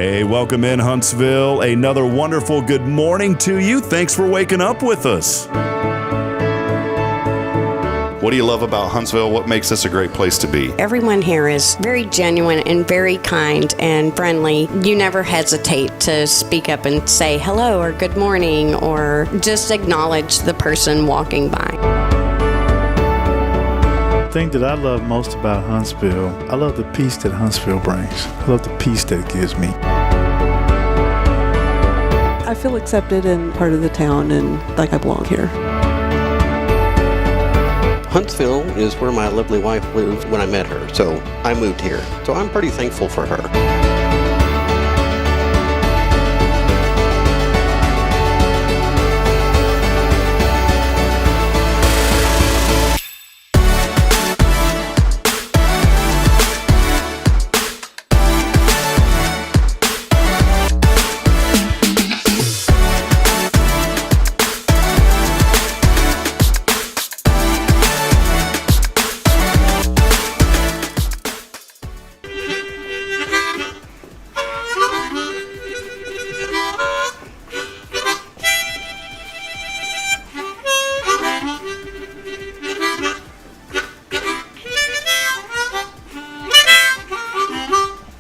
Hey, welcome in Huntsville. Another wonderful good morning to you. Thanks for waking up with us. What do you love about Huntsville? What makes this a great place to be? Everyone here is very genuine and very kind and friendly. You never hesitate to speak up and say hello or good morning or just acknowledge the person walking by. The thing that I love most about Huntsville, I love the peace that Huntsville brings. I love the peace that it gives me. I feel accepted and part of the town and like I belong here. Huntsville is where my lovely wife lived when I met her, so I moved here. So I'm pretty thankful for her.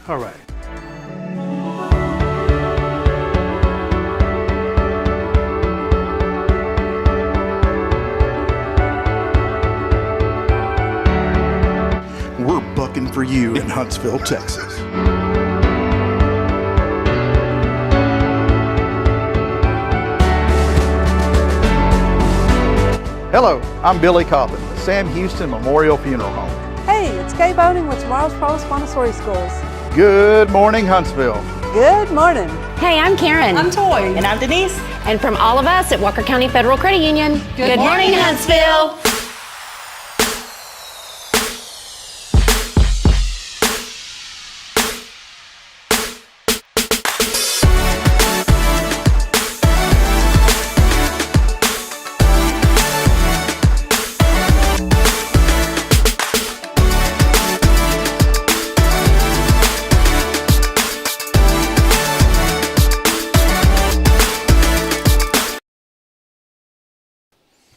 All right. We're bucking for you in Huntsville, Texas. Hello, I'm Billy Cobbin, the Sam Houston Memorial Funeral Home. Hey, it's Kay Boning with Tomorrow's Post Montessori Schools. Good morning, Huntsville. Good morning. Hey, I'm Karen. I'm Toy. And I'm Denise. And from all of us at Walker County Federal Credit Union, good morning, Huntsville.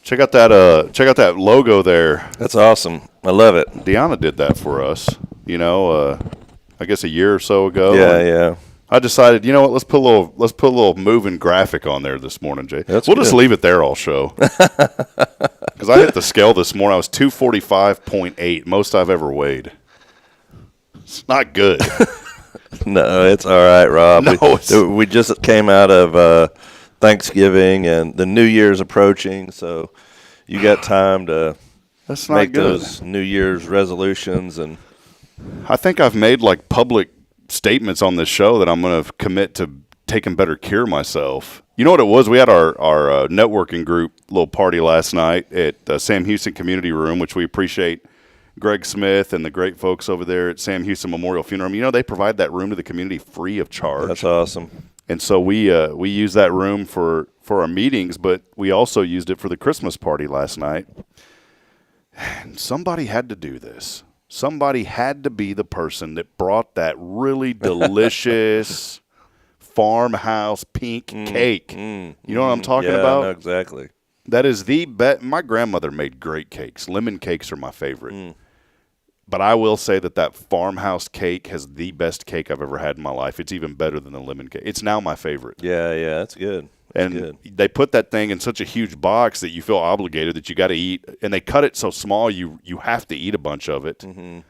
Check out that logo there. That's awesome. I love it. Deanna did that for us, I guess a year or so ago. Yeah. I decided, you know what, let's put a little moving graphic on there this morning, Jay. That's we'll good. just leave it there all show. Because I hit the scale this morning. I was 245.8, most I've ever weighed. It's not good. No, it's all right, Rob. No, we just came out of Thanksgiving and the New Year's approaching, so you got time to That's not make good. those New Year's resolutions. And I think I've made like public statements on this show that I'm going to commit to taking better care of myself. You know what it was? We had our networking group little party last night at Sam Houston Community Room, which we appreciate Greg Smith and the great folks over there at Sam Houston Memorial Funeral Home. They provide that room to the community free of charge. that's awesome. And so we use that room for our meetings, but we also used it for the Christmas party last night. And somebody had to do this. Somebody had to be the person that brought that really delicious farmhouse pink cake. You know what I'm talking about? Yeah, exactly. That is the best. My grandmother made great cakes. Lemon cakes are my favorite. But I will say that farmhouse cake has the best cake I've ever had in my life. It's even better than the lemon cake. It's now my favorite. Yeah, that's good. And they put that thing in such a huge box that you feel obligated that you got to eat. And they cut it so small you have to eat a bunch of it. Mm-hmm.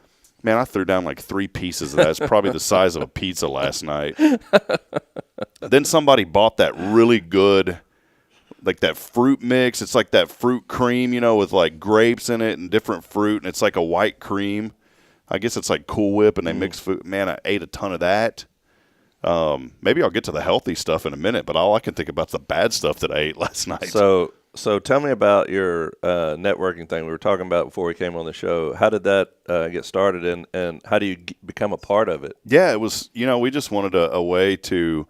Man, I threw down like 3 pieces of that. It's probably the size of a pizza last night. Then somebody bought that really good, like that fruit mix. It's like that fruit cream, with like grapes in it and different fruit. And it's like a white cream. I guess it's like Cool Whip and they mix food. Man, I ate a ton of that. Maybe I'll get to the healthy stuff in a minute, but all I can think about is the bad stuff that I ate last night. So tell me about your networking thing we were talking about before we came on the show. How did that get started, and how do you become a part of it? Yeah, it was, we just wanted a way to,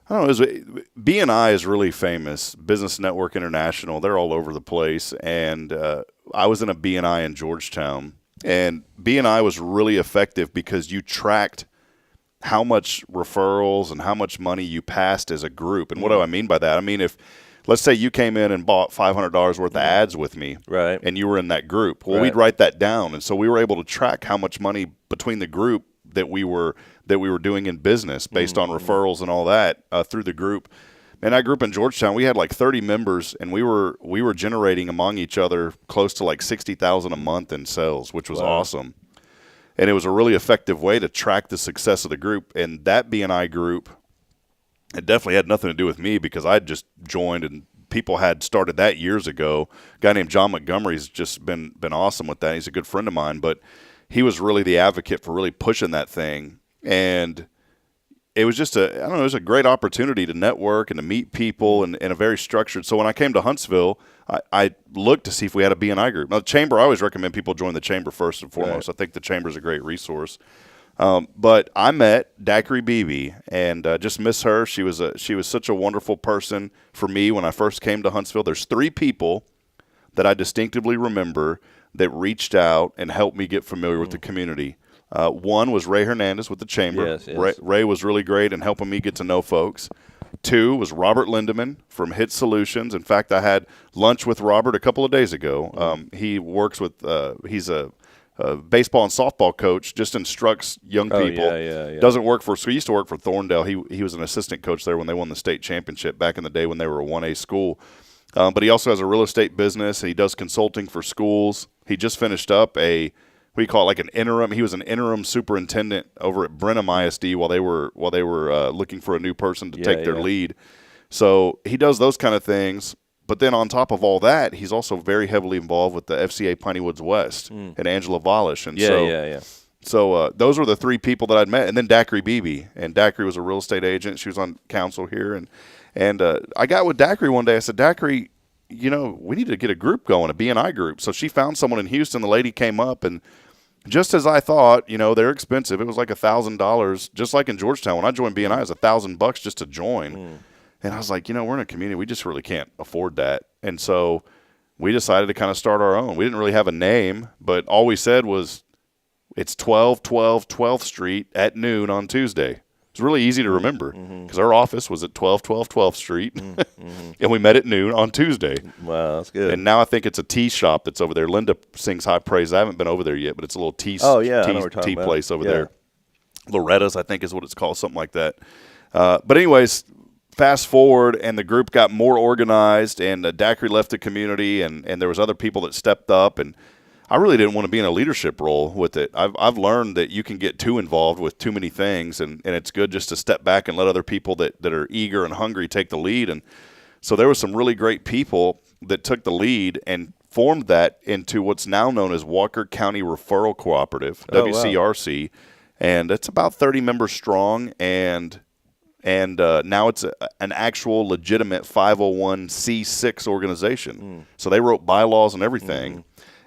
I don't know, BNI is really famous, Business Network International. They're all over the place, and I was in a BNI in Georgetown, and BNI was really effective because you tracked how much referrals and how much money you passed as a group. And what do I mean by that? I mean, if let's say you came in and bought $500 worth of ads with me, right, and you were in that group, well, right. we'd write that down, and so we were able to track how much money between the group that we were doing in business based on referrals and all that through the group. And that group in Georgetown, we had like 30 members, and we were generating among each other close to like $60,000 a month in sales, which was awesome. And it was a really effective way to track the success of the group. And that B&I group, it definitely had nothing to do with me because I'd just joined, and people had started that years ago. A guy named John Montgomery's just been awesome with that. He's a good friend of mine, but he was really the advocate for really pushing that thing. And it was just it was a great opportunity to network and to meet people and a very structured. So when I came to Huntsville, I looked to see if we had a B&I group. Now, the chamber, I always recommend people join the chamber first and foremost. Right. I think the chamber is a great resource. But I met Daiquiri Beebe and just miss her. She was such a wonderful person for me when I first came to Huntsville. There's 3 people that I distinctively remember that reached out and helped me get familiar with the community. One was Ray Hernandez with the chamber. Yes. Ray was really great in helping me get to know folks. 2 was Robert Lindeman from Hit Solutions. In fact, I had lunch with Robert a couple of days ago. He works with he's a baseball and softball coach, just instructs young people. Yeah. Doesn't work for – so he used to work for Thorndale. He was an assistant coach there when they won the state championship back in the day when they were a 1A school. But he also has a real estate business, and he does consulting for schools. He just finished up we call it like an interim. He was an interim superintendent over at Brenham ISD while they were looking for a new person to take their lead. So he does those kind of things. But then on top of all that, he's also very heavily involved with the FCA Piney Woods West and Angela Volish. And So those were the 3 people that I'd met. And then Daiquiri Beebe. And Daiquiri was a real estate agent. She was on council here. And I got with Daiquiri one day. I said, Daiquiri, we need to get a group going, a B&I group. So she found someone in Houston. The lady came up, and just as I thought, they're expensive. It was like $1,000, just like in Georgetown. When I joined B&I, it was $1,000 just to join. And I was like, we're in a community. We just really can't afford that. And so we decided to kind of start our own. We didn't really have a name, but all we said was it's 1212 12th Street at noon on Tuesday. It's really easy to remember because our office was at 1212 12th Street, and we met at noon on Tuesday. Wow, that's good. And now I think it's a tea shop that's over there. Linda sings high praise. I haven't been over there yet, but it's a little tea place over there. Loretta's, I think, is what it's called, something like that. But anyways, fast forward, and the group got more organized, and Daiquiri left the community, and there was other people that stepped up, and I really didn't want to be in a leadership role with it. I've learned that you can get too involved with too many things, and it's good just to step back and let other people that are eager and hungry take the lead. And so there were some really great people that took the lead and formed that into what's now known as Walker County Referral Cooperative, WCRC. Wow. And it's about 30 members strong, and now it's an actual legitimate 501c6 organization. So they wrote bylaws and everything.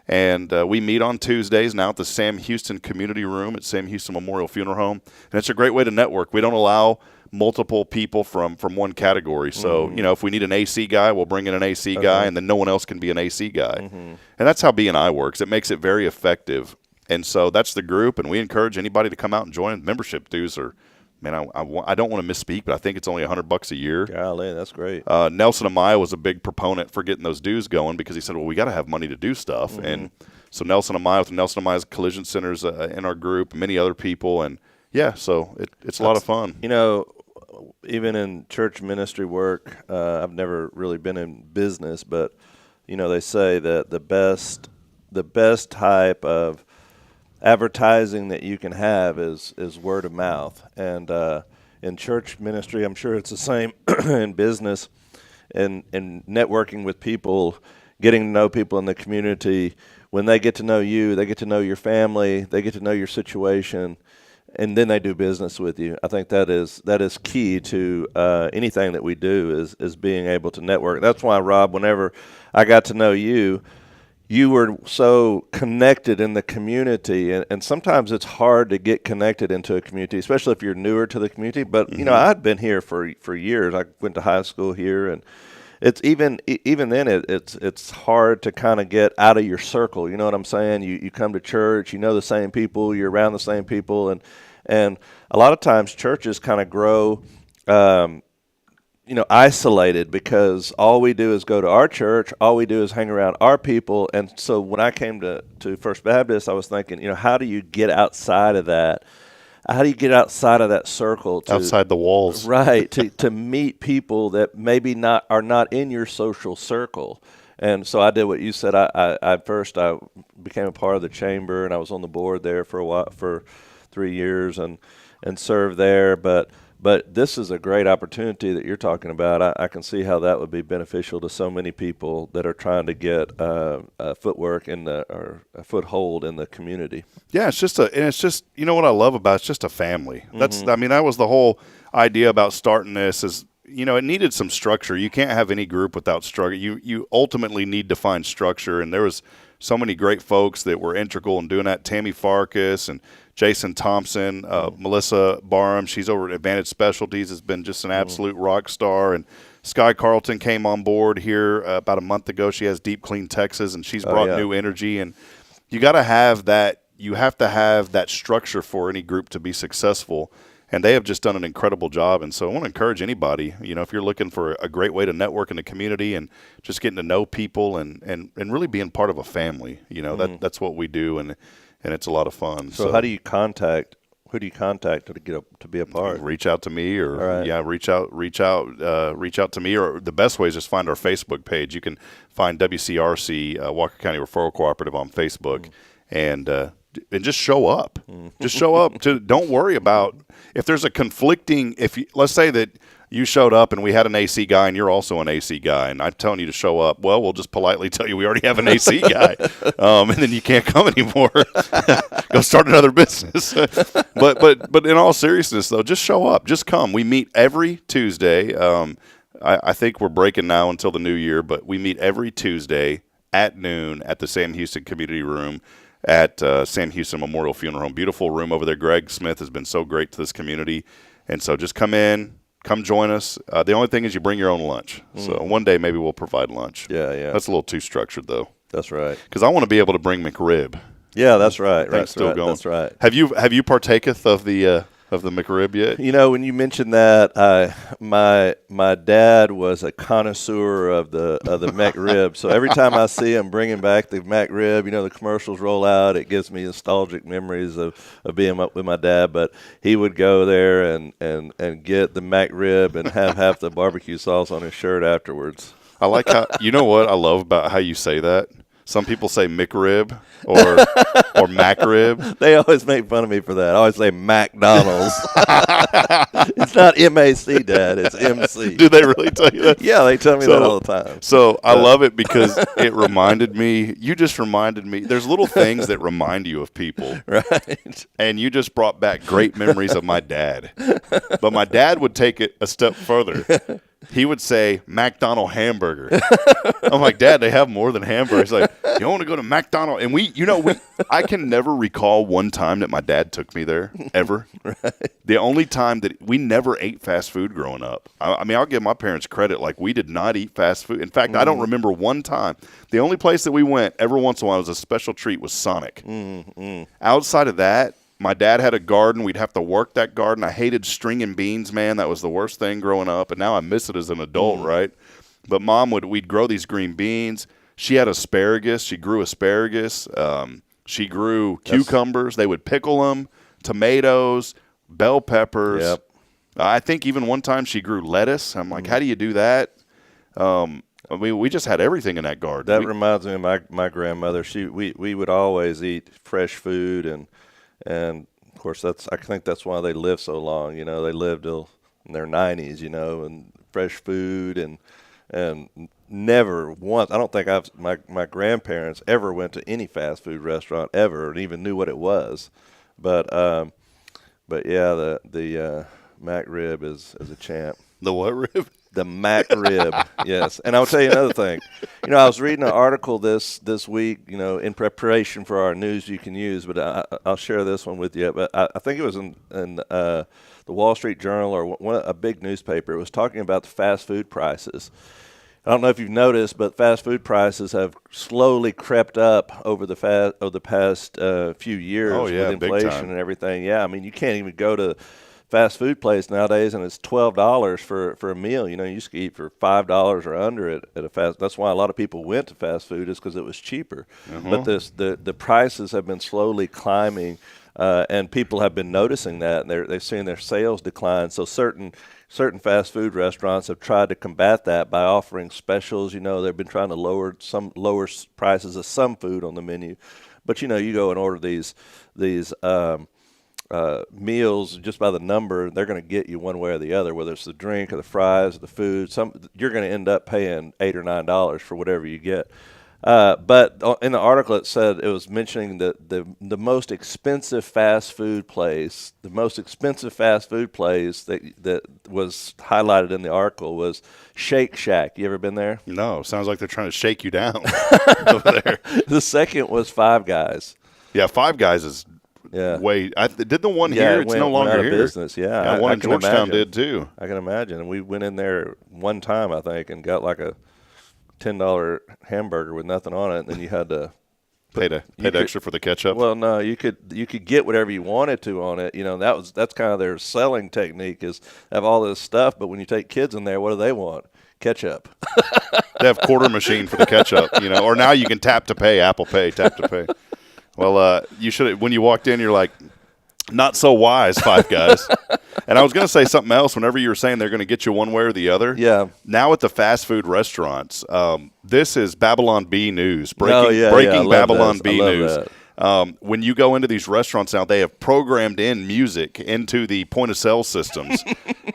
And we meet on Tuesdays now at the Sam Houston Community Room at Sam Houston Memorial Funeral Home. And it's a great way to network. We don't allow multiple people from one category. So, if we need an AC guy, we'll bring in an AC guy, and then no one else can be an AC guy. And that's how B&I works. It makes it very effective. And so that's the group, and we encourage anybody to come out and join. Membership dues are, man, I don't want to misspeak, but I think it's only $100 a year. Golly, that's great. Nelson Amaya was a big proponent for getting those dues going because he said, well, we got to have money to do stuff. And so Nelson Amaya with the Nelson Amaya's Collision Centers in our group, many other people. And, so it's a lot of fun. Even in church ministry work, I've never really been in business, but, they say that the best type of advertising that you can have is word of mouth. And in church ministry, I'm sure it's the same in business and networking with people, getting to know people in the community. When they get to know you, they get to know your family, they get to know your situation, and then they do business with you. I think that is key to anything that we do is being able to network. That's why, Rob, whenever I got to know you, you were so connected in the community, and sometimes it's hard to get connected into a community, especially if you're newer to the community. But I'd been here for years. I went to high school here, and it's even then it's hard to kind of get out of your circle. You know what I'm saying? You come to church, you know the same people, you're around the same people, And a lot of times churches kind of grow, isolated because all we do is go to our church. All we do is hang around our people. And so when I came to First Baptist, I was thinking, how do you get outside of that? How do you get outside of that circle? Outside the walls. Right, to meet people that maybe are not in your social circle. And so I did what you said. I first became a part of the chamber, and I was on the board there for a while, for 3 years, and served there. But this is a great opportunity that you're talking about. I can see how that would be beneficial to so many people that are trying to get footwork or a foothold in the community. Yeah, it's just what I love about it's just a family. That was the whole idea about starting this is, it needed some structure. You can't have any group without structure. You ultimately need to find structure, and there was so many great folks that were integral in doing that. Tammy Farkas and Jason Thompson, Melissa Barham, she's over at Advantage Specialties, has been just an absolute rock star. And Sky Carlton came on board here about a month ago. She has Deep Clean Texas, and she's brought new energy. And you got to have that. You have to have that structure for any group to be successful. And they have just done an incredible job. And so I want to encourage anybody, if you're looking for a great way to network in the community and just getting to know people and really being part of a family, that's what we do. And it's a lot of fun. So how do you contact? Who do you contact to be a part? Reach out to me, or right. reach out to me, or the best way is just find our Facebook page. You can find WCRC Walker County Referral Cooperative on Facebook, and just show up. Just show up. Don't worry about if there's a conflicting. Let's say that you showed up and we had an AC guy and you're also an AC guy, and I'm telling you to show up. Well, we'll just politely tell you we already have an AC guy, and then you can't come anymore. Go start another business. But in all seriousness, though, just show up. Just come. We meet every Tuesday. I think we're breaking now until the new year, but we meet every Tuesday at noon at the Sam Houston Community Room at Sam Houston Memorial Funeral Home. Beautiful room over there. Greg Smith has been so great to this community. And so just come in. Come join us. The only thing is you bring your own lunch. So one day maybe we'll provide lunch. Yeah. That's a little too structured, though. That's right. Because I want to be able to bring McRib. Yeah, that's right. That's still going. That's right. Have you partaketh of the McRib yet? When you mentioned that, my dad was a connoisseur of the McRib. So every time I see him bringing back the McRib, the commercials roll out. It gives me nostalgic memories of being up with my dad. But he would go there and get the McRib and have half the barbecue sauce on his shirt afterwards. I like how what I love about how you say that. Some people say McRib or MacRib. They always make fun of me for that. I always say McDonald's. It's not M-A-C, Dad. It's M-C. Do they really tell you that? Yeah, they tell me that all the time. So I love it because it reminded me. You just reminded me. There's little things that remind you of people. Right. And you just brought back great memories of my dad. But my dad would take it a step further. He would say McDonald hamburger. I'm like, Dad, they have more than hamburgers. He's like, you want to go to McDonald? And I can never recall one time that my dad took me there, ever. Right. The only time that we never ate fast food growing up. I mean, I'll give my parents credit. Like, we did not eat fast food. In fact, I don't remember one time. The only place that we went every once in a while was a special treat was Sonic. Outside of that, my dad had a garden. We'd have to work that garden. I hated stringing beans, man. That was the worst thing growing up, and now I miss it as an adult, right? But Mom we'd grow these green beans. She had asparagus. She grew asparagus. She grew cucumbers. They would pickle them, tomatoes, bell peppers. Yep. I think even one time she grew lettuce. I'm like, how do you do that? I mean, we just had everything in that garden. That reminds me of my grandmother. We would always eat fresh food, and of course I think that's why they lived so long. They lived till in their 90s. And fresh food and never once. I don't think my grandparents ever went to any fast food restaurant ever and even knew what it was. But yeah, the McRib is a champ. The what rib? The McRib, yes. And I'll tell you another thing. I was reading an article this week, in preparation for our news you can use, but I'll share this one with you. But I think it was in the Wall Street Journal or a big newspaper. It was talking about the fast food prices. I don't know if you've noticed, but fast food prices have slowly crept up over the past few years with inflation and everything. Yeah, I mean, you can't even go to fast food place nowadays, and it's $12 for a meal. You used to eat for $5 or under at a fast. That's why a lot of people went to fast food, is because it was cheaper. But the prices have been slowly climbing, and people have been noticing that, and they're seeing their sales decline. So certain fast food restaurants have tried to combat that by offering specials. They've been trying to lower prices of some food on the menu, but you go and order these meals just by the number, they're going to get you one way or the other, whether it's the drink or the fries or the food. You're going to end up paying $8 or $9 for whatever you get. But in the article, it was mentioning that the most expensive fast food place, that was highlighted in the article was Shake Shack. You ever been there? No. Sounds like they're trying to shake you down over there. The second was Five Guys. Yeah, Five Guys is way. Did the one here? It's no longer here. Business. Yeah, one in Georgetown did too. I can imagine. And we went in there one time, I think, and got like a $10 hamburger with nothing on it, and then you had to paid extra for the ketchup. Well, no, you could get whatever you wanted to on it. That's kind of their selling technique, is have all this stuff, but when you take kids in there, what do they want? Ketchup. They have quarter machine for the ketchup, or now you can tap to pay, Apple Pay, tap to pay. Well, you should. When you walked in, you're like, not so wise, Five Guys. And I was going to say something else. Whenever you were saying they're going to get you one way or the other. Yeah. Now at the fast food restaurants, this is Babylon Bee news. Breaking Babylon Bee news. When you go into these restaurants now, they have programmed in music into the point of sale systems.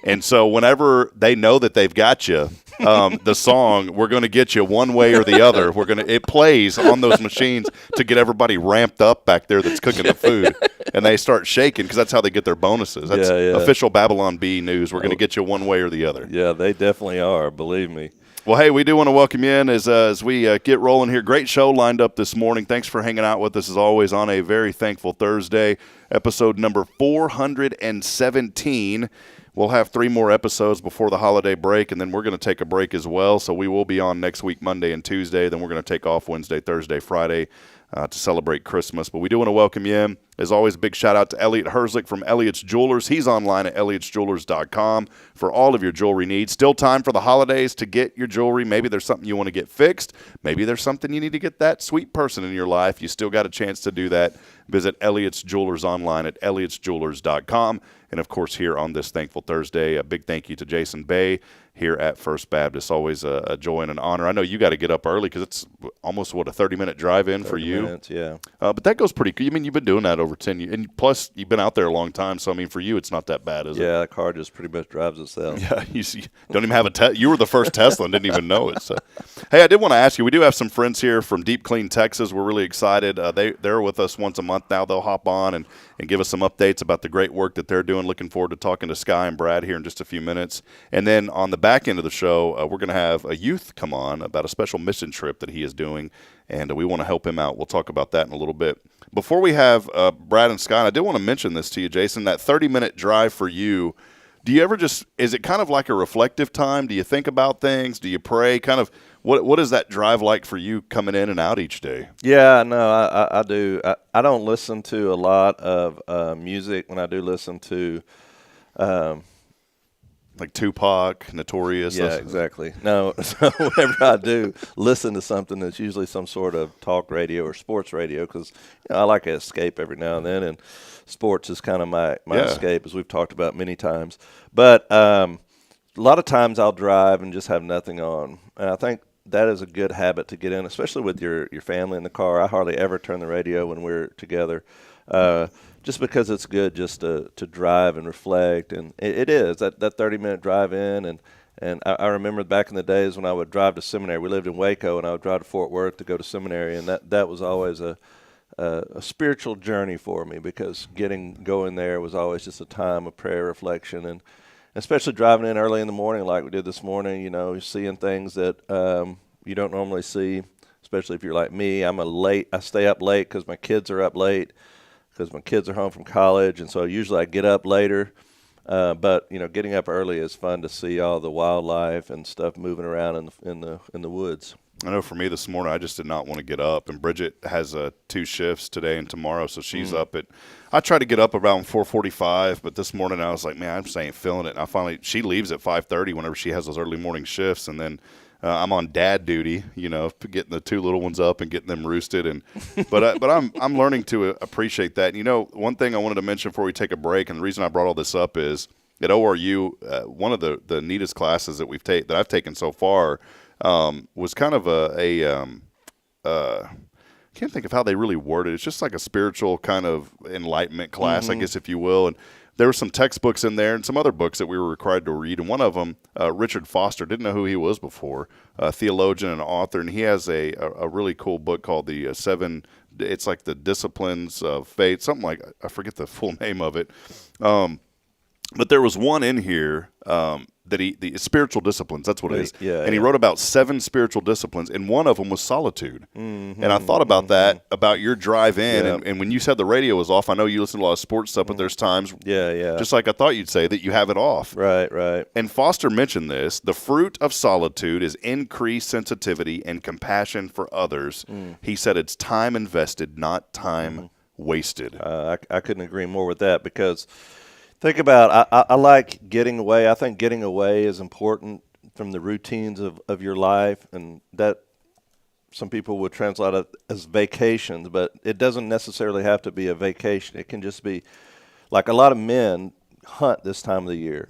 And so whenever they know that they've got you, the song, we're going to get you one way or the other. It plays on those machines to get everybody ramped up back there that's cooking the food. And they start shaking because that's how they get their bonuses. That's official Babylon Bee news. We're going to get you one way or the other. Yeah, they definitely are. Believe me. Well, hey, we do want to welcome you in as we get rolling here. Great show lined up this morning. Thanks for hanging out with us, as always, on a very thankful Thursday, episode number 417. We'll have 3 more episodes before the holiday break, and then we're going to take a break as well. So we will be on next week, Monday and Tuesday. Then we're going to take off Wednesday, Thursday, Friday to celebrate Christmas. But we do want to welcome you in. As always, big shout-out to Elliot Herzlich from Elliot's Jewelers. He's online at elliotsjewelers.com for all of your jewelry needs. Still time for the holidays to get your jewelry. Maybe there's something you want to get fixed. Maybe there's something you need to get that sweet person in your life. You still got a chance to do that. Visit Elliot's Jewelers online at elliotsjewelers.com. And, of course, here on this Thankful Thursday, a big thank you to Jason Bay here at First Baptist. Always a joy and an honor. I know you got to get up early because it's almost, a 30-minute drive in for you? 30 minutes, yeah. But that goes pretty good. I mean, you've been doing that over 10 years. And plus, you've been out there a long time. So, I mean, for you, it's not that bad, is it? Yeah, the car just pretty much drives itself. Yeah, you don't even have a you were the first Tesla and didn't even know it. So, hey, I did want to ask you, we do have some friends here from Deep Clean, Texas. We're really excited. They're with us once a month now. They'll hop on and give us some updates about the great work that they're doing. Looking forward to talking to Sky and Brad here in just a few minutes. And then on the back end of the show, we're going to have a youth come on about a special mission trip that he is doing, and we want to help him out. We'll talk about that in a little bit. Before we have Brad and Scott, I did want to mention this to you, Jason, that 30-minute drive for you. Do you ever is it kind of like a reflective time? Do you think about things? Do you pray? Kind of what is that drive like for you coming in and out each day? Yeah, no, I do. I don't listen to a lot of music. When I do listen to like Tupac, Notorious. Yeah, exactly. No, so whenever I do listen to something, it's usually some sort of talk radio or sports radio, because I like to escape every now and then, and sports is kind of my escape, as we've talked about many times. But a lot of times I'll drive and just have nothing on, and I think that is a good habit to get in, especially with your family in the car. I hardly ever turn the radio when we're together. Just because it's good just to drive and reflect. And it is, that 30-minute drive in. And I remember back in the days when I would drive to seminary. We lived in Waco, and I would drive to Fort Worth to go to seminary. And that was always a spiritual journey for me, because going there was always just a time of prayer, reflection, and especially driving in early in the morning like we did this morning, you're seeing things that you don't normally see, especially if you're like me. I stay up late because my kids are up late, because my kids are home from college, and so usually I get up later But getting up early is fun to see all the wildlife and stuff moving around in the woods. I know for me this morning, I just did not want to get up. And Bridget has 2 shifts today and tomorrow, so she's up at – I try to get up around 4:45, but this morning I was like, man, I just ain't feeling it. And she leaves at 5:30 whenever she has those early morning shifts, and then I'm on dad duty, getting the 2 little ones up and getting them roosted. But I'm learning to appreciate that. And, one thing I wanted to mention before we take a break, and the reason I brought all this up is at ORU, one of the neatest classes that I've taken so far – was kind of I can't think of how they really worded it. It's just like a spiritual kind of enlightenment class, I guess, if you will. And there were some textbooks in there and some other books that we were required to read. And one of them, Richard Foster, didn't know who he was before, a theologian and author. And he has a really cool book called the 7, it's like the Disciplines of Faith, something like, I forget the full name of it. But there was one in here the spiritual disciplines, that's what it is. Yeah, and he wrote about 7 spiritual disciplines, and one of them was solitude. And I thought about that, about your drive in, and when you said the radio was off, I know you listen to a lot of sports stuff, but there's times, just like I thought you'd say, that you have it off. Right. And Foster mentioned this, the fruit of solitude is increased sensitivity and compassion for others. He said it's time invested, not time wasted. I couldn't agree more with that, because think about, I like getting away. I think getting away is important from the routines of your life, and that some people would translate it as vacations, but it doesn't necessarily have to be a vacation. It can just be, like a lot of men hunt this time of the year,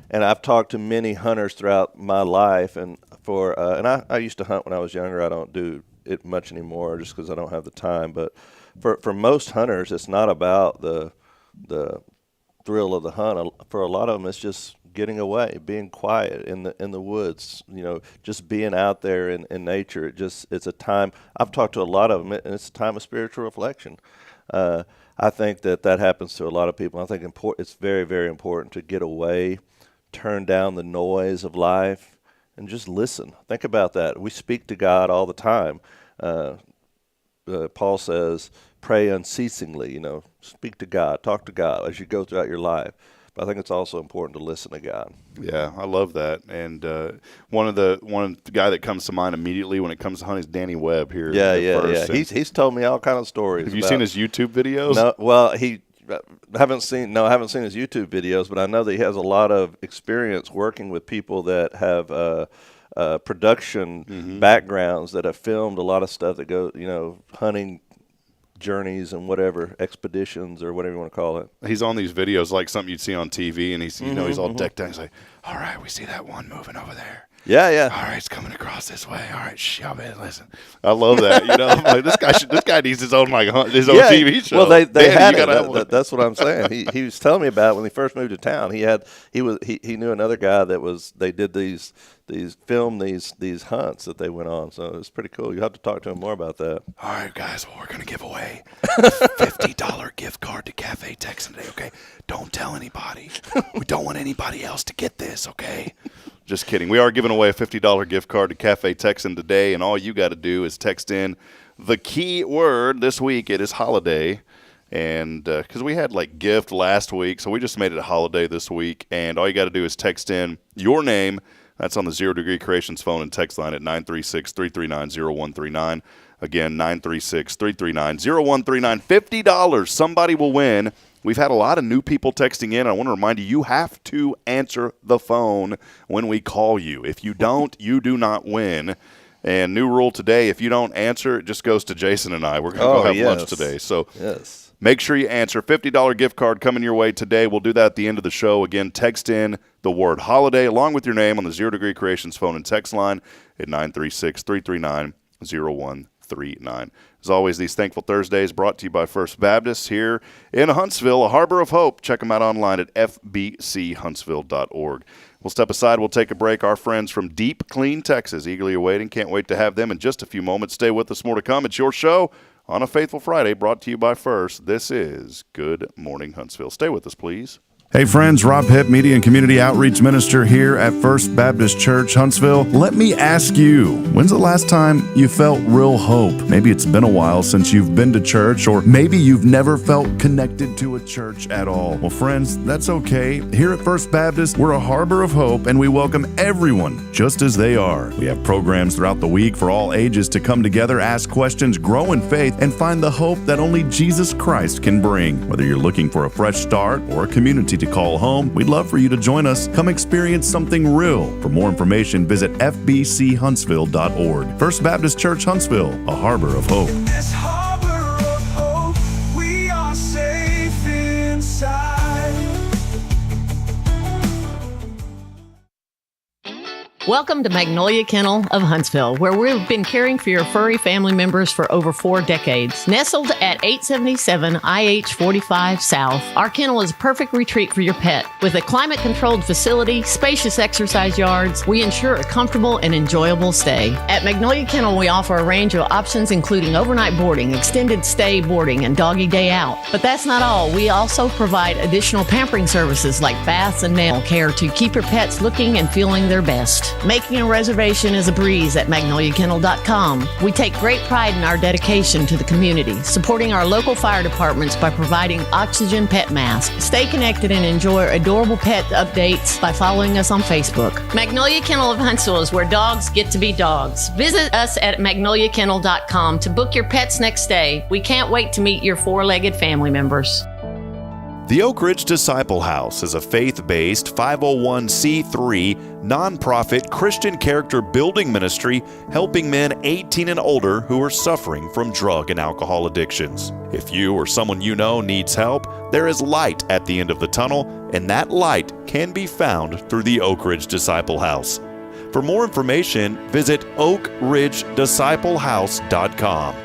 and I've talked to many hunters throughout my life, and I used to hunt when I was younger. I don't do it much anymore just because I don't have the time, but for most hunters, it's not about the thrill of the hunt. For a lot of them, it's just getting away, being quiet in the woods, just being out there in nature. It's a time. I've talked to a lot of them, and it's a time of spiritual reflection. I think that happens to a lot of people. I think it's very, very important to get away, turn down the noise of life, and just listen. Think about that. We speak to God all the time. Paul says, pray unceasingly, speak to God, talk to God as you go throughout your life. But I think it's also important to listen to God. Yeah, I love that. And one guy that comes to mind immediately when it comes to hunting is Danny Webb here. Yeah. He's told me all kind of stories. Have you seen his YouTube videos? No, well, I haven't seen his YouTube videos, but I know that he has a lot of experience working with people that have production backgrounds, that have filmed a lot of stuff that go, hunting journeys and whatever, expeditions or whatever you want to call it. He's on these videos like something you'd see on TV, and he's he's all decked out. He's like, all right, we see that one moving over there. Yeah. All right, it's coming across this way. All right, shove it. Listen, I love that. I'm like, this guy needs his own TV show. Well, they had it. That's what I'm saying. He was telling me about when he first moved to town. He knew another guy they did these hunts that they went on. So it's pretty cool. You have to talk to him more about that. All right, guys. Well, we're gonna give away a $50 gift card to Cafe Texan today. Okay, don't tell anybody. We don't want anybody else to get this. Okay. Just kidding. We are giving away a $50 gift card to Cafe Texan today, and all you got to do is text in the key word this week. It is holiday, and because we had gift last week, so we just made it a holiday this week, and all you got to do is text in your name. That's on the 0 Degree Creations phone and text line at 936-339-0139. Again, 936-339-0139. $50. Somebody will win. We've had a lot of new people texting in. I want to remind you, you have to answer the phone when we call you. If you don't, you do not win. And new rule today, if you don't answer, it just goes to Jason and I. We're going to go have lunch today. So make sure you answer. $50 gift card coming your way today. We'll do that at the end of the show. Again, text in the word holiday along with your name on the 0 Degree Creations phone and text line at 936-339-0139. As always, these Thankful Thursdays brought to you by First Baptist here in Huntsville, a harbor of hope. Check them out online at fbchuntsville.org. We'll step aside. We'll take a break. Our friends from Deep Clean, Texas, eagerly awaiting. Can't wait to have them in just a few moments. Stay with us. More to come. It's your show on a Faithful Friday brought to you by First. This is Good Morning Huntsville. Stay with us, please. Hey friends, Rob Hipp, Media and Community Outreach Minister here at First Baptist Church, Huntsville. Let me ask you, when's the last time you felt real hope? Maybe it's been a while since you've been to church, or maybe you've never felt connected to a church at all. Well, friends, that's okay. Here at First Baptist, we're a harbor of hope, and we welcome everyone just as they are. We have programs throughout the week for all ages to come together, ask questions, grow in faith, and find the hope that only Jesus Christ can bring. Whether you're looking for a fresh start or a community to call home, we'd love for you to join us. Come experience something real. For more information, visit fbchuntsville.org. First Baptist Church Huntsville, a harbor of hope. This harbor of hope, we are safe inside. Welcome to Magnolia Kennel of Huntsville, where we've been caring for your furry family members for over 4 decades. Nestled at 877 IH 45 South, our kennel is a perfect retreat for your pet. With a climate-controlled facility, spacious exercise yards, we ensure a comfortable and enjoyable stay. At Magnolia Kennel, we offer a range of options including overnight boarding, extended stay boarding, and doggy day out. But that's not all. We also provide additional pampering services like baths and nail care to keep your pets looking and feeling their best. Making a reservation is a breeze at magnoliakennel.com. We take great pride in our dedication to the community, supporting our local fire departments by providing oxygen pet masks. Stay connected and enjoy adorable pet updates by following us on Facebook. Magnolia Kennel of Huntsville is where dogs get to be dogs. Visit us at magnoliakennel.com to book your pet's next stay. We can't wait to meet your 4-legged family members. The Oak Ridge Disciple House is a faith-based 501c3 nonprofit Christian character building ministry helping men 18 and older who are suffering from drug and alcohol addictions. If you or someone you know needs help, there is light at the end of the tunnel, and that light can be found through the Oak Ridge Disciple House. For more information, visit oakridgedisciplehouse.com.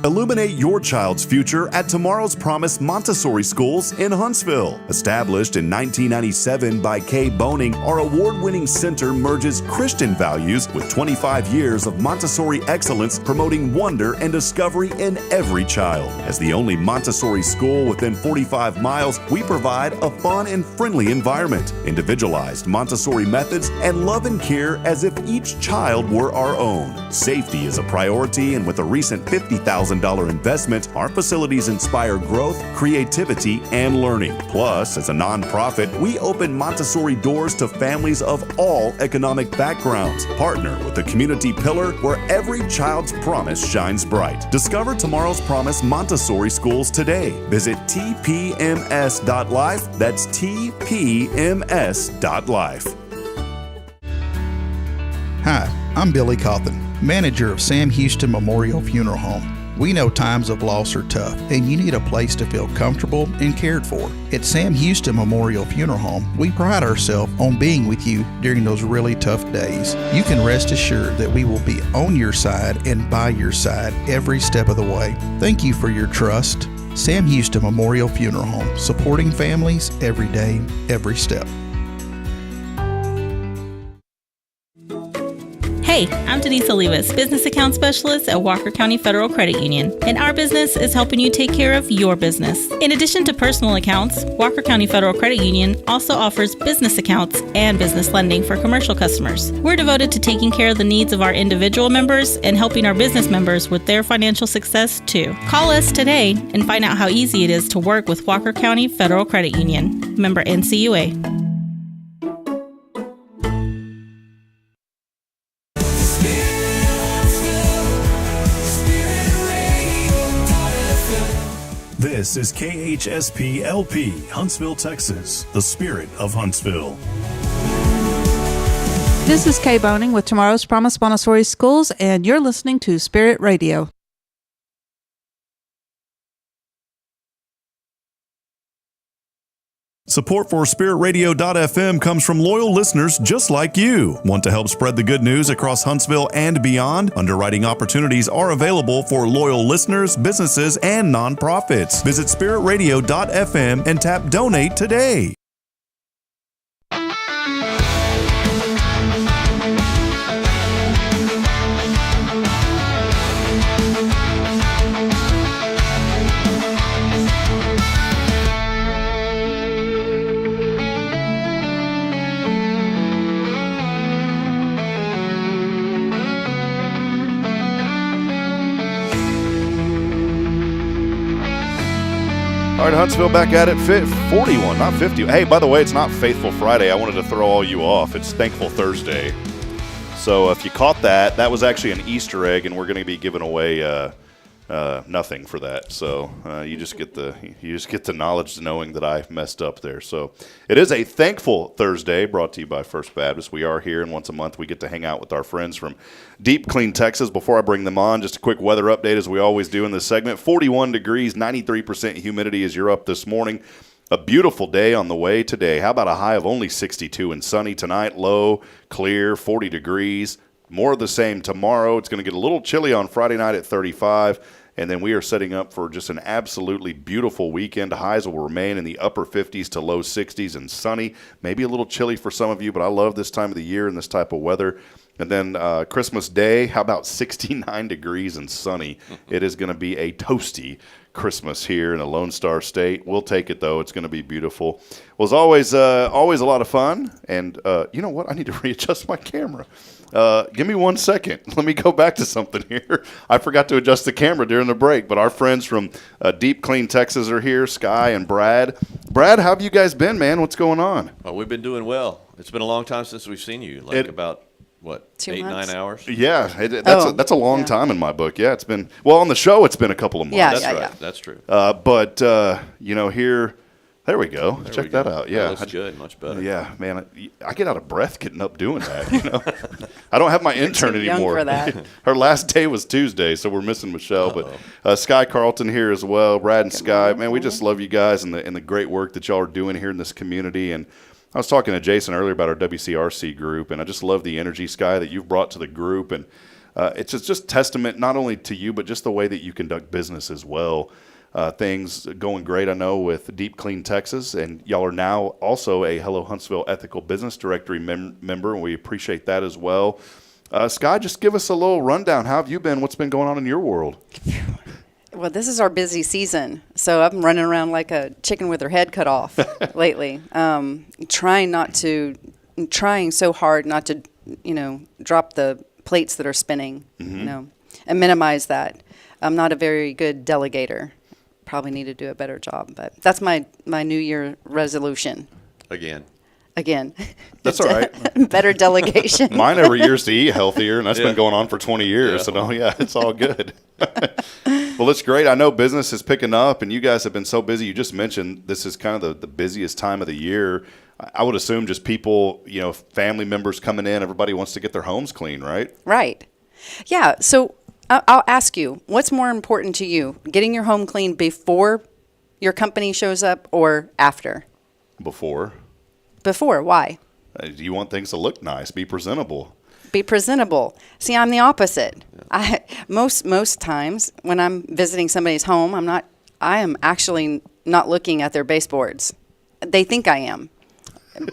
Illuminate your child's future at Tomorrow's Promise Montessori Schools in Huntsville. Established in 1997 by Kay Boning, our award-winning center merges Christian values with 25 years of Montessori excellence, promoting wonder and discovery in every child. As the only Montessori school within 45 miles, we provide a fun and friendly environment, individualized Montessori methods, and love and care as if each child were our own. Safety is a priority, and with a recent $50,000 investment, our facilities inspire growth, creativity, and learning. Plus, as a nonprofit, we open Montessori doors to families of all economic backgrounds. Partner with the community pillar where every child's promise shines bright. Discover Tomorrow's Promise Montessori Schools today. Visit tpms.life. That's tpms.life. Hi, I'm Billy Cawthon, manager of Sam Houston Memorial Funeral Home. We know times of loss are tough, and you need a place to feel comfortable and cared for. At Sam Houston Memorial Funeral Home, we pride ourselves on being with you during those really tough days. You can rest assured that we will be on your side and by your side every step of the way. Thank you for your trust. Sam Houston Memorial Funeral Home, supporting families every day, every step. Hey, I'm Denise Olivas, Business Account Specialist at Walker County Federal Credit Union, and our business is helping you take care of your business. In addition to personal accounts, Walker County Federal Credit Union also offers business accounts and business lending for commercial customers. We're devoted to taking care of the needs of our individual members and helping our business members with their financial success too. Call us today and find out how easy it is to work with Walker County Federal Credit Union. Member NCUA. This is KHSP LP, Huntsville, Texas, the spirit of Huntsville. This is Kay Boning with Tomorrow's Promise Montessori Schools, and you're listening to Spirit Radio. Support for SpiritRadio.fm comes from loyal listeners just like you. Want to help spread the good news across Huntsville and beyond? Underwriting opportunities are available for loyal listeners, businesses, and nonprofits. Visit SpiritRadio.fm and tap Donate today. right, Huntsville back at it. 41, not 50. Hey, by the way, it's not Faithful Friday. I wanted to throw all you off. It's Thankful Thursday. So if you caught that, that was actually an Easter egg, and we're going to be giving away nothing for that. So you just get the knowledge knowing that I messed up there. So it is a Thankful Thursday, brought to you by First Baptist. We are here, and once a month we get to hang out with our friends from Deep Clean, Texas. Before I bring them on, just a quick weather update as we always do in this segment. 41 degrees, 93% humidity as you're up this morning. A beautiful day on the way today. How about a high of only 62 and sunny tonight? Low, clear, 40 degrees. More of the same tomorrow. It's going to get a little chilly on Friday night at 35. And then we are setting up for just an absolutely beautiful weekend. Highs will remain in the upper 50s to low 60s and sunny. Maybe a little chilly for some of you, but I love this time of the year and this type of weather. And then Christmas Day, how about 69 degrees and sunny? It is going to be a toasty Christmas here in the Lone Star State. We'll take it, though. It's going to be beautiful. Well, as always a lot of fun. And you know what? I need to readjust my camera. Give me 1 second. Let me go back to something here. I forgot to adjust the camera during the break, but our friends from Deep Clean, Texas are here, Sky and Brad. Brad, how have you guys been, man? What's going on? Well, we've been doing well. It's been a long time since we've seen you, about, what, 2 months? 8-9 hours? Yeah, that's a long time in my book. Yeah, it's been, well, on the show it's been a couple of months. Yeah, That's right. yeah. That's true. But, here, there we go. Check that out. Yeah. That looks good. Much better. Yeah, man, I get out of breath getting up doing that, I don't have my intern too young anymore. for that. Her last day was Tuesday, so we're missing Michelle. But Sky Carlton here as well, Brad and Sky. Man, we just love you guys and the great work that y'all are doing here in this community. And I was talking to Jason earlier about our WCRC group, and I just love the energy, Sky, that you've brought to the group. And it's just testament not only to you, but just the way that you conduct business as well. Things going great, I know, with Deep Clean Texas, and y'all are now also a Hello Huntsville Ethical Business Directory member, and we appreciate that as well. Sky, just give us a little rundown. How have you been? What's been going on in your world? Well, this is our busy season, so I'm running around like a chicken with her head cut off lately, trying so hard not to, drop the plates that are spinning, and minimize that. I'm not a very good delegator. Probably need to do a better job, but that's my New Year resolution. Again. That's all right. Better delegation. Mine every year is to eat healthier, and that's been going on for 20 years. Yeah. So, it's all good. Well, it's great. I know business is picking up, and you guys have been so busy. You just mentioned this is kind of the busiest time of the year. I would assume just people, family members coming in, everybody wants to get their homes clean, right? Right. Yeah, so I'll ask you, what's more important to you, getting your home clean before your company shows up or after? Before. Before, why? You want things to look nice, be presentable. Be presentable. See, I'm the opposite. Most times when I'm visiting somebody's home, I am actually not looking at their baseboards. They think I am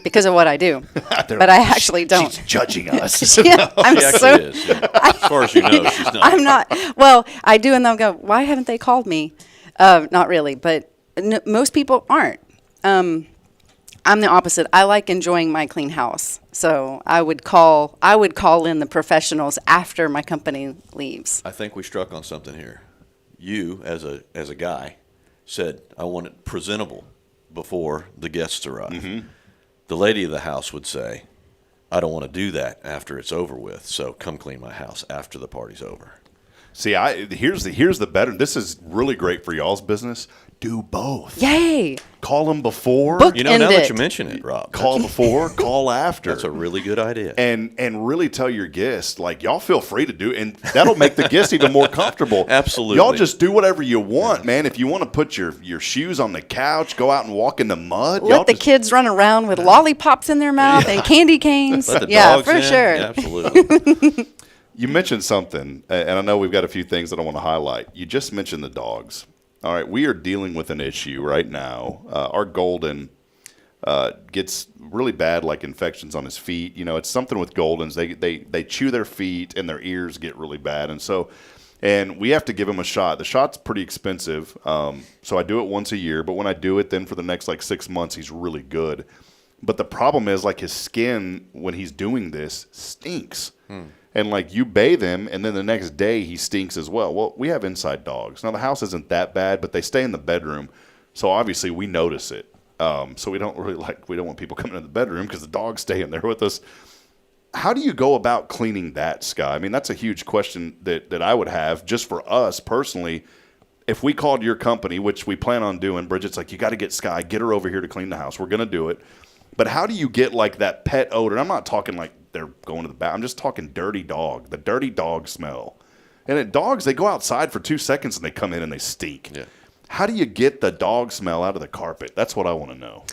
because of what I do, but I actually don't. She's judging us. Yeah, she actually is. Yeah. As far as you know, she's not. I'm not. Well, I do, and they'll go, "Why haven't they called me?" Not really, but most people aren't. I'm the opposite. I like enjoying my clean house, so I would call in the professionals after my company leaves. I think we struck on something here. You, as a guy, said I want it presentable before the guests arrive. Mm-hmm. The lady of the house would say, I don't want to do that after it's over with, so come clean my house after the party's over. See, here's the better. This is really great for y'all's business. Do both. Yay! Call them before. Bookend now that you mention it, Rob. Call before, call after. That's a really good idea. And really tell your guests, y'all feel free to do it, and that'll make the guests even more comfortable. Absolutely. Y'all just do whatever you want, man. If you want to put your shoes on the couch, go out and walk in the mud. Let the kids run around with lollipops in their mouth and candy canes. Let the dogs in. Sure. Yeah, absolutely. You mentioned something, and I know we've got a few things that I want to highlight. You just mentioned the dogs. All right, we are dealing with an issue right now. Our Golden gets really bad, infections on his feet. It's something with Goldens. They chew their feet and their ears get really bad, and we have to give him a shot. The shot's pretty expensive, so I do it once a year. But when I do it, then for the next 6 months, he's really good. But the problem is his skin when he's doing this stinks. And you bathe him, and then the next day he stinks as well. Well, we have inside dogs. Now, the house isn't that bad, but they stay in the bedroom. So obviously we notice it. So we don't want people coming in the bedroom because the dog's staying there with us. How do you go about cleaning that, Sky? I mean, that's a huge question that I would have just for us personally. If we called your company, which we plan on doing, Bridget's like, you got to get Sky, get her over here to clean the house. We're going to do it. But how do you get like that pet odor? And I'm not talking like they're going to the bath. I'm just talking dirty dog, the dirty dog smell. And dogs, they go outside for 2 seconds and they come in and they stink. Yeah. How do you get the dog smell out of the carpet? That's what I want to know.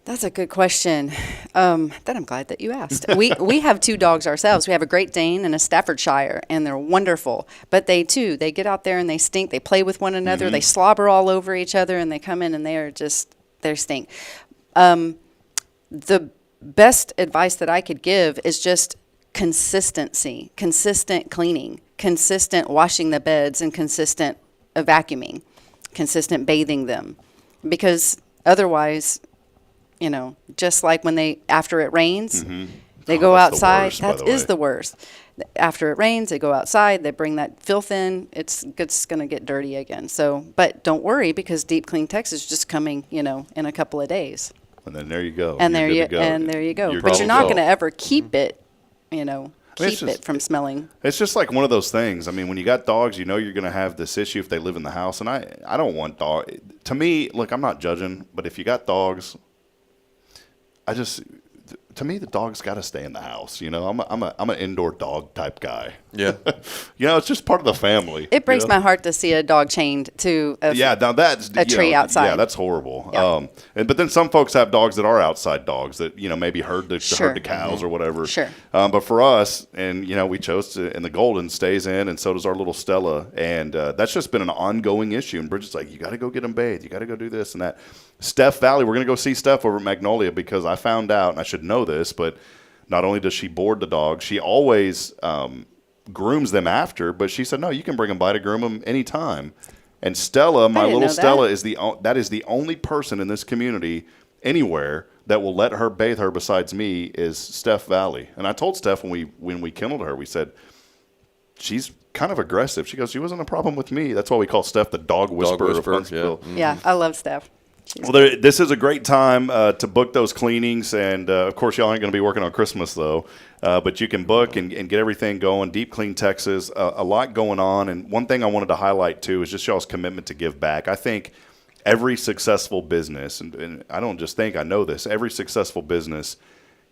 That's a good question. That I'm glad that you asked. We have 2 dogs ourselves. We have a Great Dane and a Staffordshire, and they're wonderful. But they get out there and they stink. They play with one another. Mm-hmm. They slobber all over each other, and they come in and they stink. The best advice that I could give is just consistency, consistent cleaning, consistent washing the beds, and consistent vacuuming, consistent bathing them. Because otherwise, just like when after it rains, they go outside. That is the worst. After it rains, they go outside. They bring that filth in. It's going to get dirty again. So, but don't worry, because Deep Clean Texas is just coming, in a couple of days. And then there you go. And there you go. But you're not going to ever keep it, it from smelling. It's just like one of those things. I mean, when you got dogs, you're going to have this issue if they live in the house. And I don't want dog. To me, look, I'm not judging, but if you got dogs, to me, the dog's got to stay in the house. I'm an indoor dog type guy. Yeah. It's just part of the family. It breaks my heart to see a dog chained to a tree outside. Yeah, that's horrible. Yeah. But then some folks have dogs that are outside dogs that, maybe herd the cows or whatever. Sure. But for us, and, we chose to, and the Golden stays in, and so does our little Stella. And that's just been an ongoing issue. And Bridget's like, you got to go get them bathed. You got to go do this and that. Steph Valley, we're going to go see Steph over at Magnolia because I found out, and I should know this, but not only does she board the dogs, she always grooms them after, but she said, no, you can bring them by to groom them anytime. And Stella, my little Stella, is the only person in this community anywhere that will let her bathe her besides me is Steph Valley. And I told Steph when we kenneled her, we said, she's kind of aggressive. She goes, she wasn't a problem with me. That's why we call Steph the dog whisperer of Huntsville. Yeah. Yeah, I love Steph. Well, this is a great time to book those cleanings, and of course, y'all ain't going to be working on Christmas though. But you can book and get everything going. Deep Clean Texas, a lot going on. And one thing I wanted to highlight too is just y'all's commitment to give back. I think every successful business, and I don't just think, I know this. Every successful business,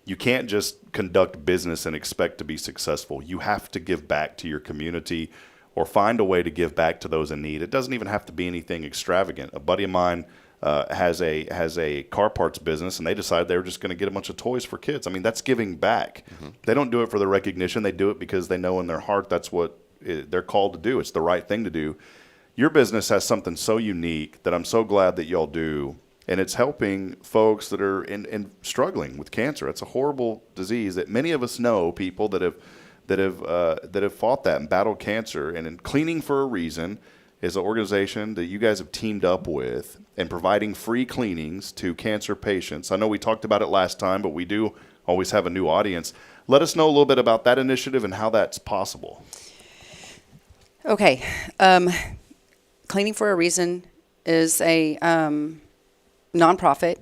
you can't just conduct business and expect to be successful. You have to give back to your community, or find a way to give back to those in need. It doesn't even have to be anything extravagant. A buddy of mine has a car parts business, and they decided they were just going to get a bunch of toys for kids. I mean, that's giving back. Mm-hmm. They don't do it for the recognition. They do it because they know in their heart that's what they're called to do. It's the right thing to do. Your business has something so unique that I'm so glad that y'all do, and it's helping folks that are in struggling with cancer. It's a horrible disease that many of us know people that have fought that and battled cancer. And in Cleaning for a Reason is an organization that you guys have teamed up with and providing free cleanings to cancer patients. I know we talked about it last time, but we do always have a new audience. Let us know a little bit about that initiative and how that's possible. Okay. Cleaning for a Reason is a nonprofit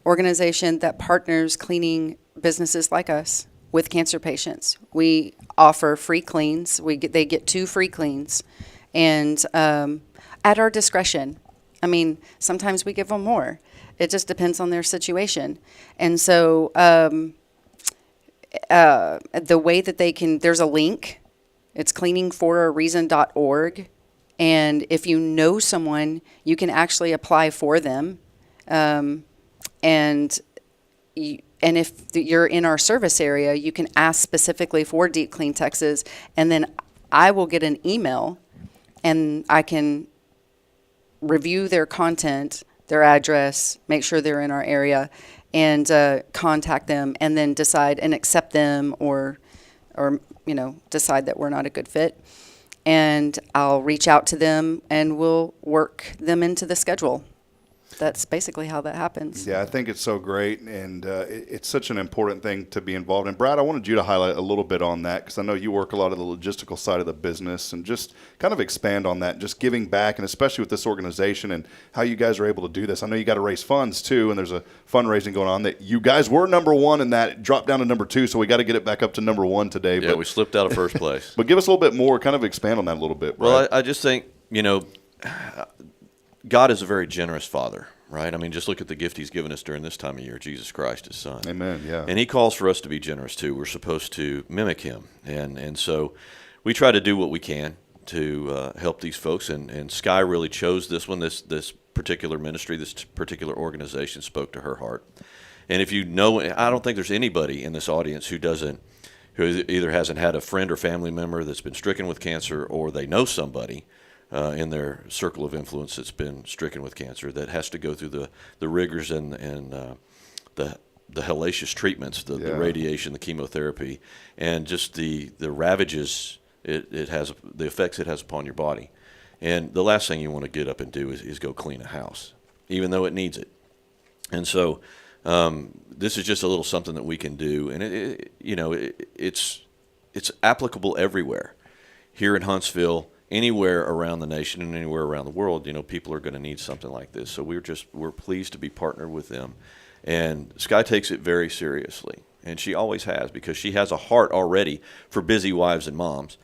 organization that partners cleaning businesses like us with cancer patients. We offer free cleans. They get 2 free cleans. And at our discretion. I mean, sometimes we give them more. It just depends on their situation. And so the way that they can, there's a link. It's cleaningforareason.org. And if you know someone, you can actually apply for them. And if you're in our service area, you can ask specifically for Deep Clean Texas. And then I will get an email, and I can review their content, their address, make sure they're in our area, and contact them, and then decide and accept them, or decide that we're not a good fit. And I'll reach out to them, and we'll work them into the schedule. that's basically how that happens. Yeah, I think it's so great, and it's such an important thing to be involved in. Brad, I wanted you to highlight a little bit on that because I know you work a lot of the logistical side of the business, and just kind of expand on that, just giving back, and especially with this organization and how you guys are able to do this. I know you got to raise funds too, and there's a fundraising going on that you guys were number one, and that dropped down to number two, so we got to get it back up to number one today. Yeah, we slipped out of first place. But give us a little bit more, kind of expand on that a little bit, Brad. Well, I just think, God is a very generous Father, right? I mean, just look at the gift He's given us during this time of year, Jesus Christ, His Son. Amen, yeah. And He calls for us to be generous, too. We're supposed to mimic Him. And so we try to do what we can to help these folks. And Sky really chose this one, this particular ministry, this particular organization spoke to her heart. And if you know, I don't think there's anybody in this audience who either hasn't had a friend or family member that's been stricken with cancer, or they know somebody in their circle of influence that's been stricken with cancer that has to go through the rigors and the hellacious treatments, the radiation, the chemotherapy, and just the ravages it has, the effects it has upon your body. And the last thing you want to get up and do is go clean a house, even though it needs it. And so this is just a little something that we can do, and it's applicable everywhere. Here in Huntsville, anywhere around the nation and anywhere around the world, people are going to need something like this. So we're pleased to be partnered with them. And Sky takes it very seriously, and she always has, because she has a heart already for busy wives and moms.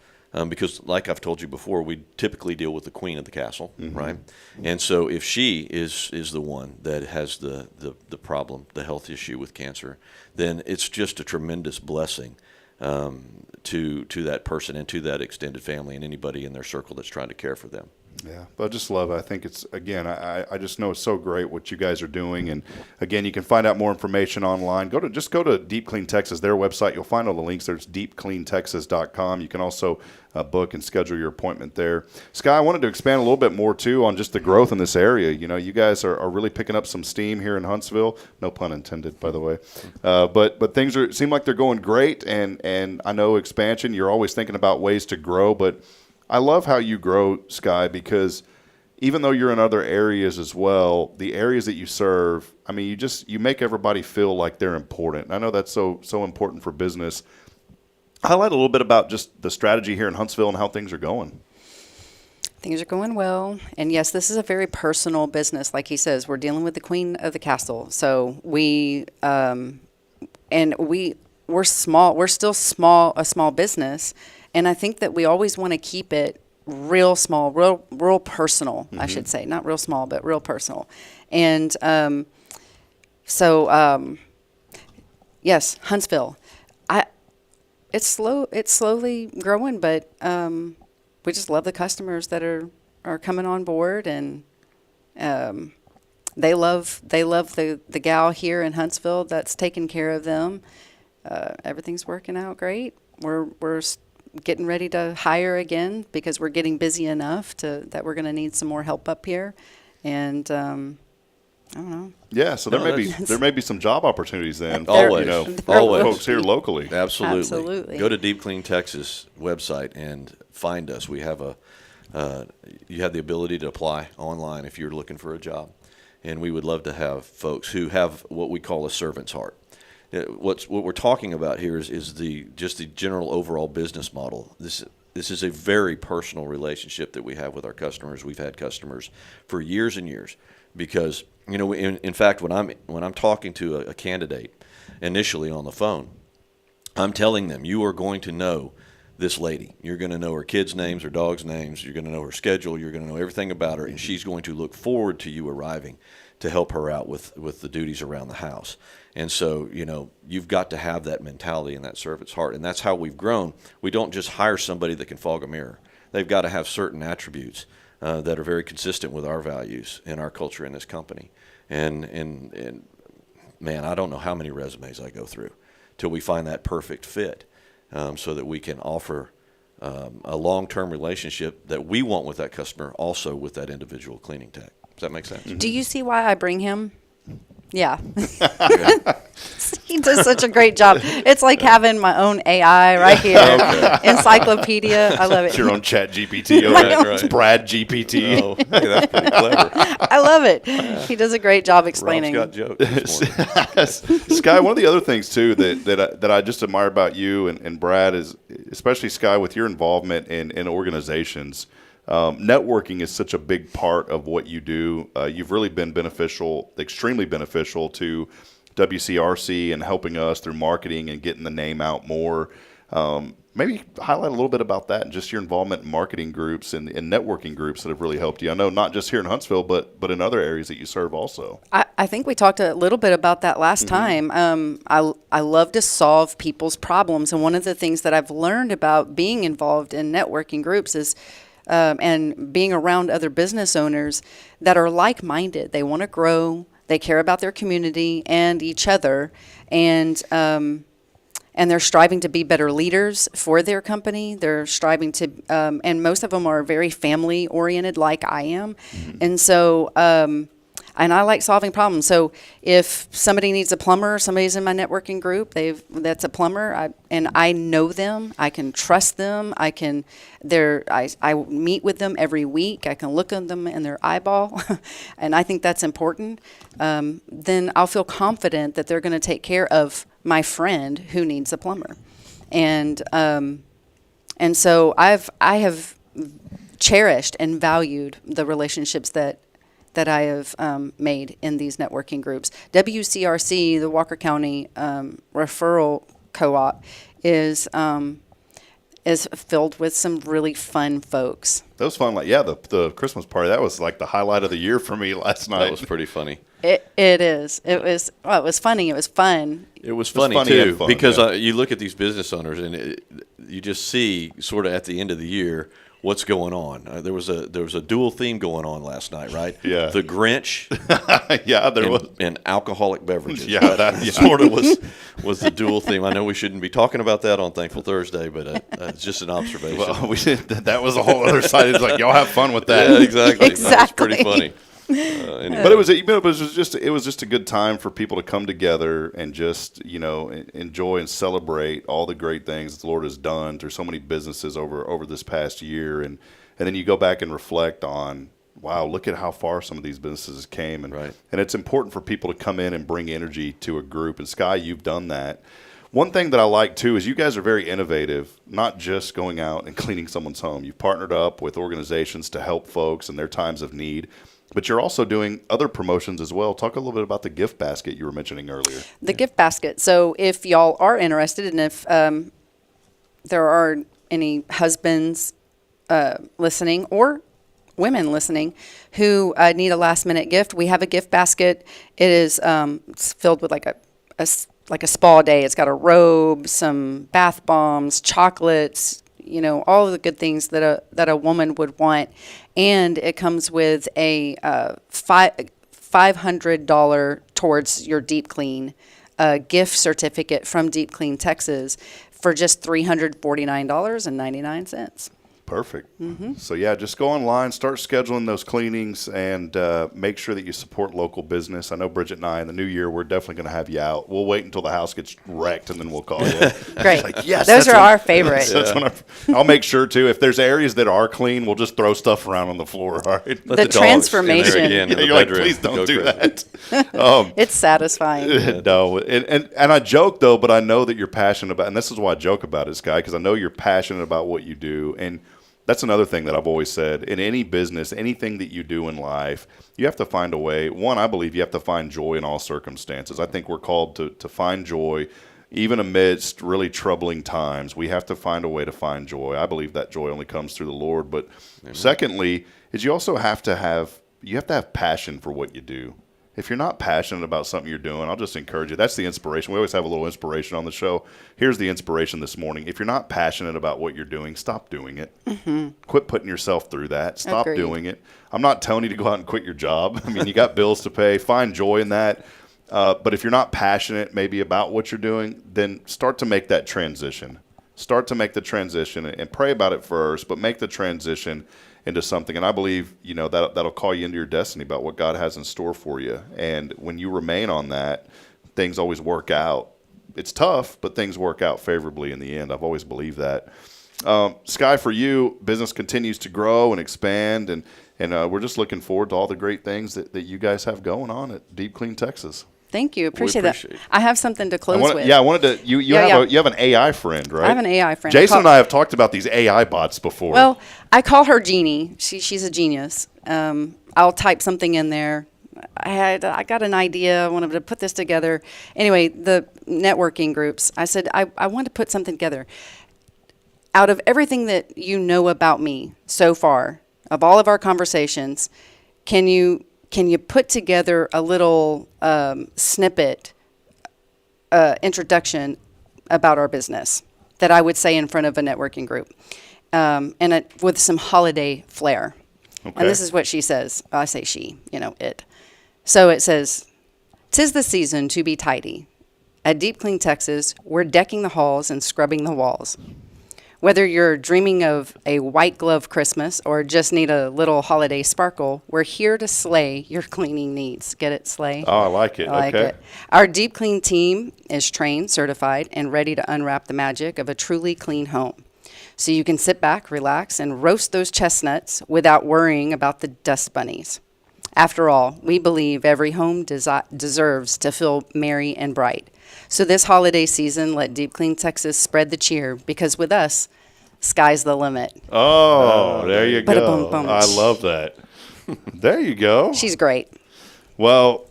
Because, like I've told you before, we typically deal with the queen of the castle, right? And so if she is the one that has the problem, the health issue with cancer, then it's just a tremendous blessing to that person and to that extended family and anybody in their circle that's trying to care for them. Yeah, but I just love it. I think it's, again, I just know it's so great what you guys are doing. And, again, you can find out more information online. Just go to Deep Clean Texas, their website. You'll find all the links. There's deepcleantexas.com. You can also book and schedule your appointment there. Sky, I wanted to expand a little bit more, too, on just the growth in this area. You guys are really picking up some steam here in Huntsville. No pun intended, by the way. But things seem like they're going great. And I know expansion, you're always thinking about ways to grow, but I love how you grow, Sky, because even though you're in other areas as well, the areas that you serve, I mean, you make everybody feel like they're important. And I know that's so important for business. Highlight a little bit about just the strategy here in Huntsville and how things are going. Things are going well. And yes, this is a very personal business. Like he says, we're dealing with the queen of the castle. So we're small. We're still a small business. And I think that we always want to keep it real small, real personal, I should say. Not real small, but real personal. And yes, Huntsville. It's slowly growing, but we just love the customers that are coming on board, and they love the gal here in Huntsville that's taking care of them. Everything's working out great. We're getting ready to hire again because we're getting busy enough that we're going to need some more help up here, and I don't know. Yeah, so there may be some job opportunities then. Always, always. Folks here locally. Absolutely. Go to Deep Clean Texas website and find us. We have you have the ability to apply online if you're looking for a job, and we would love to have folks who have what we call a servant's heart. What we're talking about here is the general overall business model. This is a very personal relationship that we have with our customers. We've had customers for years and years because in fact when I'm talking to a candidate initially on the phone, I'm telling them, you are going to know this lady. You're going to know her kids' names, her dogs' names. You're going to know her schedule. You're going to know everything about her, and she's going to look forward to you arriving to help her out with the duties around the house. And so, you've got to have that mentality and that servant's heart. And that's how we've grown. We don't just hire somebody that can fog a mirror. They've got to have certain attributes that are very consistent with our values and our culture in this company. And man, I don't know how many resumes I go through till we find that perfect fit so that we can offer a long-term relationship that we want with that customer, also with that individual cleaning tech. Does that make sense? Do you see why I bring him? Yeah. He does such a great job. It's like having my own AI right here. Encyclopedia. I love it. It's your own chat GPT. Right. It's Brad GPT. Oh, hey, that's pretty clever. I love it. He does a great job explaining. Rob's got jokes this morning. Sky, one of the other things too that I just admire about you and Brad is, especially Sky, with your involvement in organizations. Networking is such a big part of what you do. You've really been extremely beneficial to WCRC and helping us through marketing and getting the name out more. Maybe highlight a little bit about that and just your involvement in marketing groups and networking groups that have really helped you. I know not just here in Huntsville, but in other areas that you serve also. I think we talked a little bit about that last time. I love to solve people's problems. And one of the things that I've learned about being involved in networking groups is and being around other business owners that are like-minded. They want to grow. They care about their community and each other. And they're striving to be better leaders for their company. They're striving to, and most of them are very family oriented, like I am. And so, and I like solving problems. So if somebody needs a plumber, somebody's in my networking group, that's a plumber, and I know them, I can trust them, I meet with them every week, I can look at them in their eyeball, and I think that's important. Then I'll feel confident that they're going to take care of my friend who needs a plumber. And so I have cherished and valued the relationships that I have made in these networking groups. WCRC, the Walker County Referral Co-op, is filled with some really fun folks. That was fun. The Christmas party, that was like the highlight of the year for me last night. That was pretty funny. It is. It was funny. It was fun. It was funny too, because you look at these business owners and you just see sort of at the end of the year what's going on. There was a dual theme going on last night, right? Yeah. The Grinch. Was. And alcoholic beverages. Yeah, that sort of was the dual theme. I know we shouldn't be talking about that on Thankful Thursday, but it's just an observation. Well, that was a whole other side. It's like, y'all have fun with that. Yeah, exactly. That was pretty funny. Anyway. But it was just a good time for people to come together and just enjoy and celebrate all the great things the Lord has done through so many businesses over this past year, and then you go back and reflect on, wow, look at how far some of these businesses came, and it's important for people to come in and bring energy to a group. And Sky, you've done that. One thing that I like too is you guys are very innovative, not just going out and cleaning someone's home. You've partnered up with organizations to help folks in their times of need. But you're also doing other promotions as well. Talk a little bit about the gift basket you were mentioning earlier. The gift basket. So if y'all are interested, and if there are any husbands listening or women listening who need a last-minute gift, we have a gift basket. It is it's filled with like a spa day. It's got a robe, some bath bombs, chocolates, all of the good things that a woman would want. And it comes with a $500 towards your deep clean gift certificate from Deep Clean Texas for just $349.99. Perfect. So just go online, start scheduling those cleanings, and make sure that you support local business. I know Bridget and I, in the new year, we're definitely going to have you out. We'll wait until the house gets wrecked, and then we'll call you. Great. Like, yes, those are our favorite. I'll make sure too. If there's areas that are clean, we'll just throw stuff around on the floor. All right. The transformation. You're like, please don't do that. It's satisfying. No, and I joke though, but I know that you're passionate about, and this is why I joke about it, Sky, because I know you're passionate about what you do. And that's another thing that I've always said. In any business, anything that you do in life, you have to find a way. One, I believe you have to find joy in all circumstances. I think we're called to find joy even amidst really troubling times. We have to find a way to find joy. I believe that joy only comes through the Lord. But secondly, is you also have to have passion for what you do. If you're not passionate about something you're doing, I'll just encourage you. That's the inspiration. We always have a little inspiration on the show. Here's the inspiration this morning. If you're not passionate about what you're doing, stop doing it. Quit putting yourself through that. Stop doing it. I'm not telling you to go out and quit your job. I mean, you got bills to pay. Find joy in that. But if you're not passionate maybe about what you're doing, then start to make that transition. Start to make the transition and pray about it first, but make the transition into something. And I believe, that'll call you into your destiny about what God has in store for you. And when you remain on that, things always work out it's tough, but things work out favorably in the end. I've always believed that. Sky, for you, business continues to grow and expand, and we're just looking forward to all the great things that you guys have going on at Deep Clean Texas. Thank you. Appreciate that. I have something to close with. Yeah, I wanted to. You have an AI friend, right? I have an AI friend. Jason and I have talked about these AI bots before. Well, I call her Jeannie. She's a genius. I'll type something in there. I got an idea. I wanted to put this together. Anyway, the networking groups. I said I want to put something together. Out of everything that you know about me so far, of all of our conversations, can you put together a little snippet, introduction about our business that I would say in front of a networking group, and with some holiday flair. Okay. And this is what she says. I say she, it. So it says, "'Tis the season to be tidy. At Deep Clean Texas, we're decking the halls and scrubbing the walls. Whether you're dreaming of a white glove Christmas or just need a little holiday sparkle, we're here to slay your cleaning needs." Get it, slay? Oh, I like it. I like it. Our Deep Clean team is trained, certified, and ready to unwrap the magic of a truly clean home. So you can sit back, relax, and roast those chestnuts without worrying about the dust bunnies. After all, we believe every home deserves to feel merry and bright. So this holiday season, let Deep Clean Texas spread the cheer, because with us, sky's the limit. Oh, there you go. Ba-da-bum-bum. I love that. There you go. She's great. Well,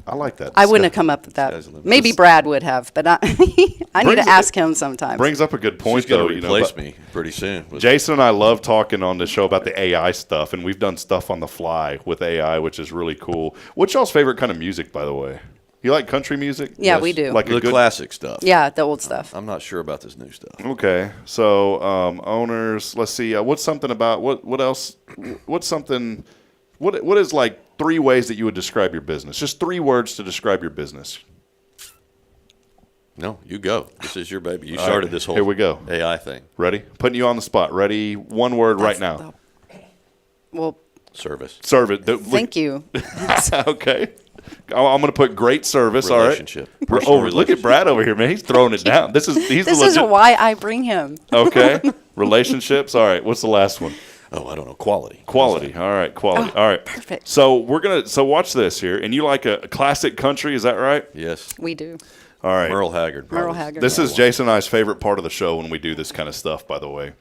I like that. I wouldn't have come up with that. Maybe Brad would have, but I need to ask him sometime. Brings up a good point, She's though. She's going to replace me pretty soon. Jason and I love talking on the show about the AI stuff, and we've done stuff on the fly with AI, which is really cool. What's y'all's favorite kind of music, by the way? You like country music? Yeah, yes. We do. Like the classic stuff. Yeah, the old stuff. I'm not sure about this new stuff. Okay, so owners. Let's see. What's something about what else? What's something? What is like 3 ways that you would describe your business? Just 3 words to describe your business. No, you go. This is your baby. You started this whole Here we go. AI thing. Ready? Putting you on the spot. Ready? 1 word right now. Service. Service. Thank you. Okay. I'm going to put great service. Relationship. All right. Look at Brad over here, man. He's throwing it down. This is why I bring him. Okay. Relationships. All right. What's the last one? Oh, I don't know. Quality. Quality. All right. Quality. All right. Perfect. So watch this here. And you like a classic country, is that right? Yes. We do. All right. Merle Haggard. Merle Haggard. This is Jason and I's favorite part of the show when we do this kind of stuff, by the way.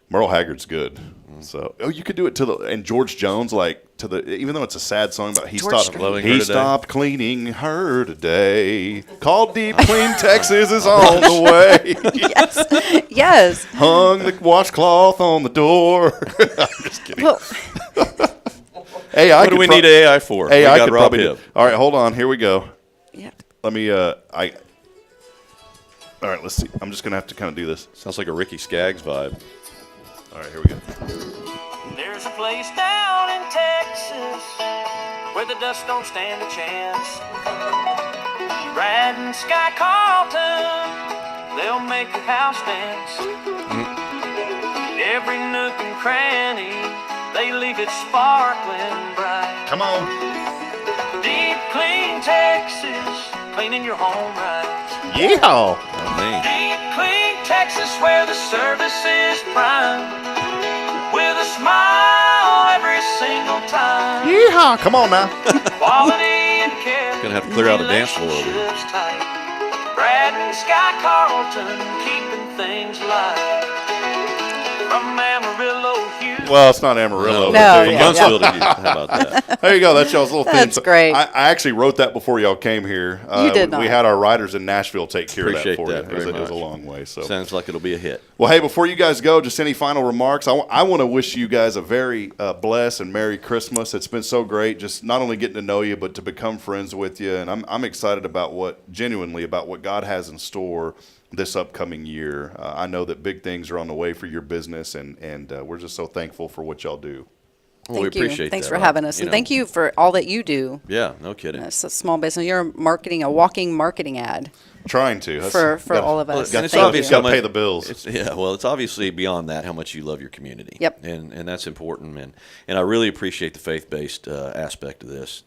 Merle Haggard's good. So, you could do it and George Jones, even though it's a sad song about he stopped cleaning her today. Called Deep Clean Texas is on the way. Yes. Hung the washcloth on the door. I'm just kidding. Well, AI. What do we need AI for? AI could probably. All right, hold on. Here we go. Yeah. Let me. All right, let's see. I'm just gonna have to kind of do this. Sounds like a Ricky Skaggs vibe. All right, here we go. There's a place down in Texas where the dust don't stand a chance. Brad and Sky Carlton, they'll make your house dance. Every nook and cranny, they leave it sparkling bright. Come on. Deep Clean Texas, cleaning your home right. Yeehaw. Deep Clean Texas, where the service is prime. With a smile every single time. Yeehaw. Come on now. Quality and care. Gonna have to clear out a dance floor over here. Brad and Sky Carlton, keeping things light. From Amarillo, Houston. Well, it's not Amarillo. No, From Huntsville to Houston. How about that? There you go. That's y'all's little thing. That's great. I actually wrote that before y'all came here. You did not. We had our writers in Nashville take care Appreciate of that for that you. very It was a much. long way. So Sounds like it'll be a hit. Well, hey, before you guys go, just any final remarks? I want to wish you guys a very blessed and Merry Christmas. It's been so great, just not only getting to know you, but to become friends with you. And I'm excited about what God has in store this upcoming year. I know that big things are on the way for your business, and we're just so thankful for what y'all do. Well, we appreciate Thanks that. for having us. And thank you for all that you do. Yeah, no kidding. It's a small business. You're a walking marketing ad. Trying to. For all of us. And it's Got obvious to pay the bills. It's obviously beyond that how much you love your community. Yep. And that's important. And I really appreciate the faith-based aspect of this.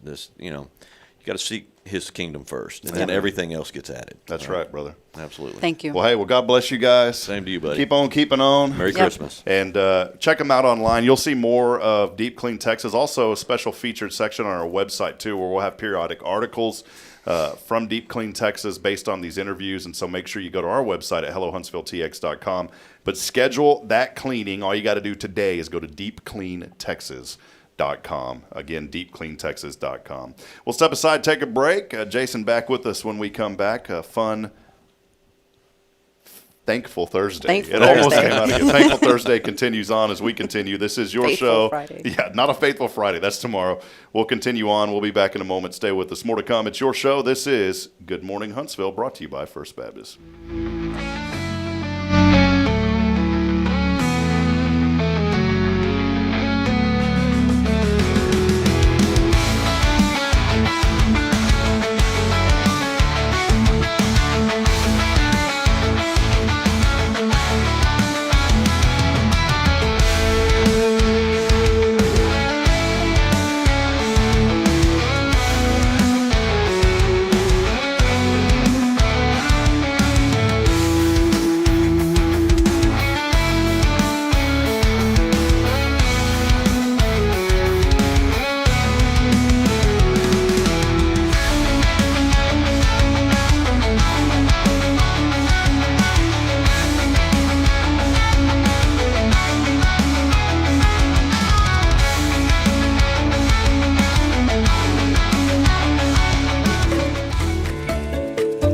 you got to seek His kingdom first, and then everything else gets added. That's right, brother. Absolutely. Thank you. Well, hey, God bless you guys. Same to you, buddy. Keep on keeping on. Merry Christmas. And check them out online. You'll see more of Deep Clean Texas. Also, a special featured section on our website, too, where we'll have periodic articles from Deep Clean Texas based on these interviews. And so make sure you go to our website at hellohuntsvilletx.com. But schedule that cleaning. All you got to do today is go to deepcleantexas.com. Again, deepcleantexas.com. We'll step aside, take a break. Jason back with us when we come back. Fun, Thankful Thursday. Thankful Almost Thursday. came out again. Thankful Thursday continues on as we continue. This is your Faithful show. Friday. Yeah, not a Faithful Friday. That's tomorrow. We'll continue on. We'll be back in a moment. Stay with us. More to come. It's your show. This is Good Morning Huntsville, brought to you by First Baptist.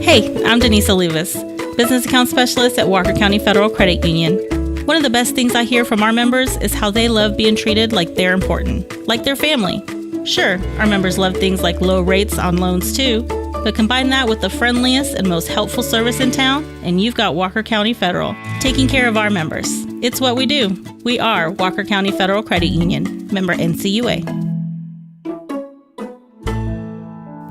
Hey, I'm Denise Olivas, Business Account Specialist at Walker County Federal Credit Union. One of the best things I hear from our members is how they love being treated like they're important, like their family. Sure, our members love things like low rates on loans too, but combine that with the friendliest and most helpful service in town, and you've got Walker County Federal, taking care of our members. It's what we do. We are Walker County Federal Credit Union, member NCUA.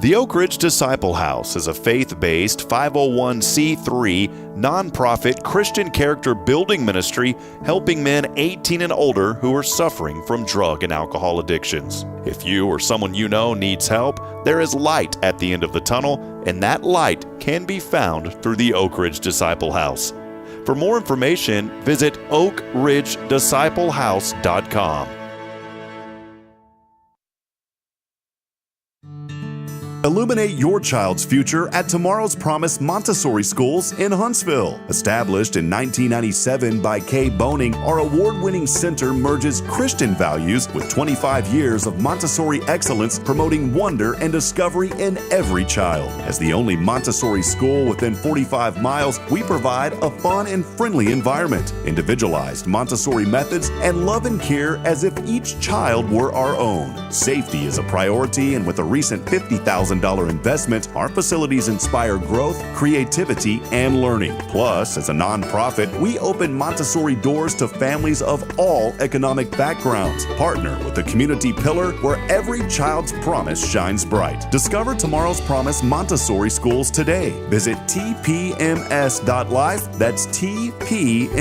The Oak Ridge Disciple House is a faith-based 501c3 nonprofit Christian character building ministry helping men 18 and older who are suffering from drug and alcohol addictions. If you or someone you know needs help, there is light at the end of the tunnel, and that light can be found through the Oak Ridge Disciple House. For more information, visit oakridgedisciplehouse.com. Illuminate your child's future at Tomorrow's Promise Montessori Schools in Huntsville. Established in 1997 by Kay Boning, our award-winning center merges Christian values with 25 years of Montessori excellence, promoting wonder and discovery in every child. As the only Montessori school within 45 miles, we provide a fun and friendly environment, individualized Montessori methods, and love and care as if each child were our own. Safety is a priority, and with a recent $50,000 investment, our facilities inspire growth, creativity, and learning. Plus, as a nonprofit, we open Montessori doors to families of all economic backgrounds. Partner with the community pillar where every child's promise shines bright. Discover Tomorrow's Promise Montessori Schools today. Visit tpms.life. That's tpms.life.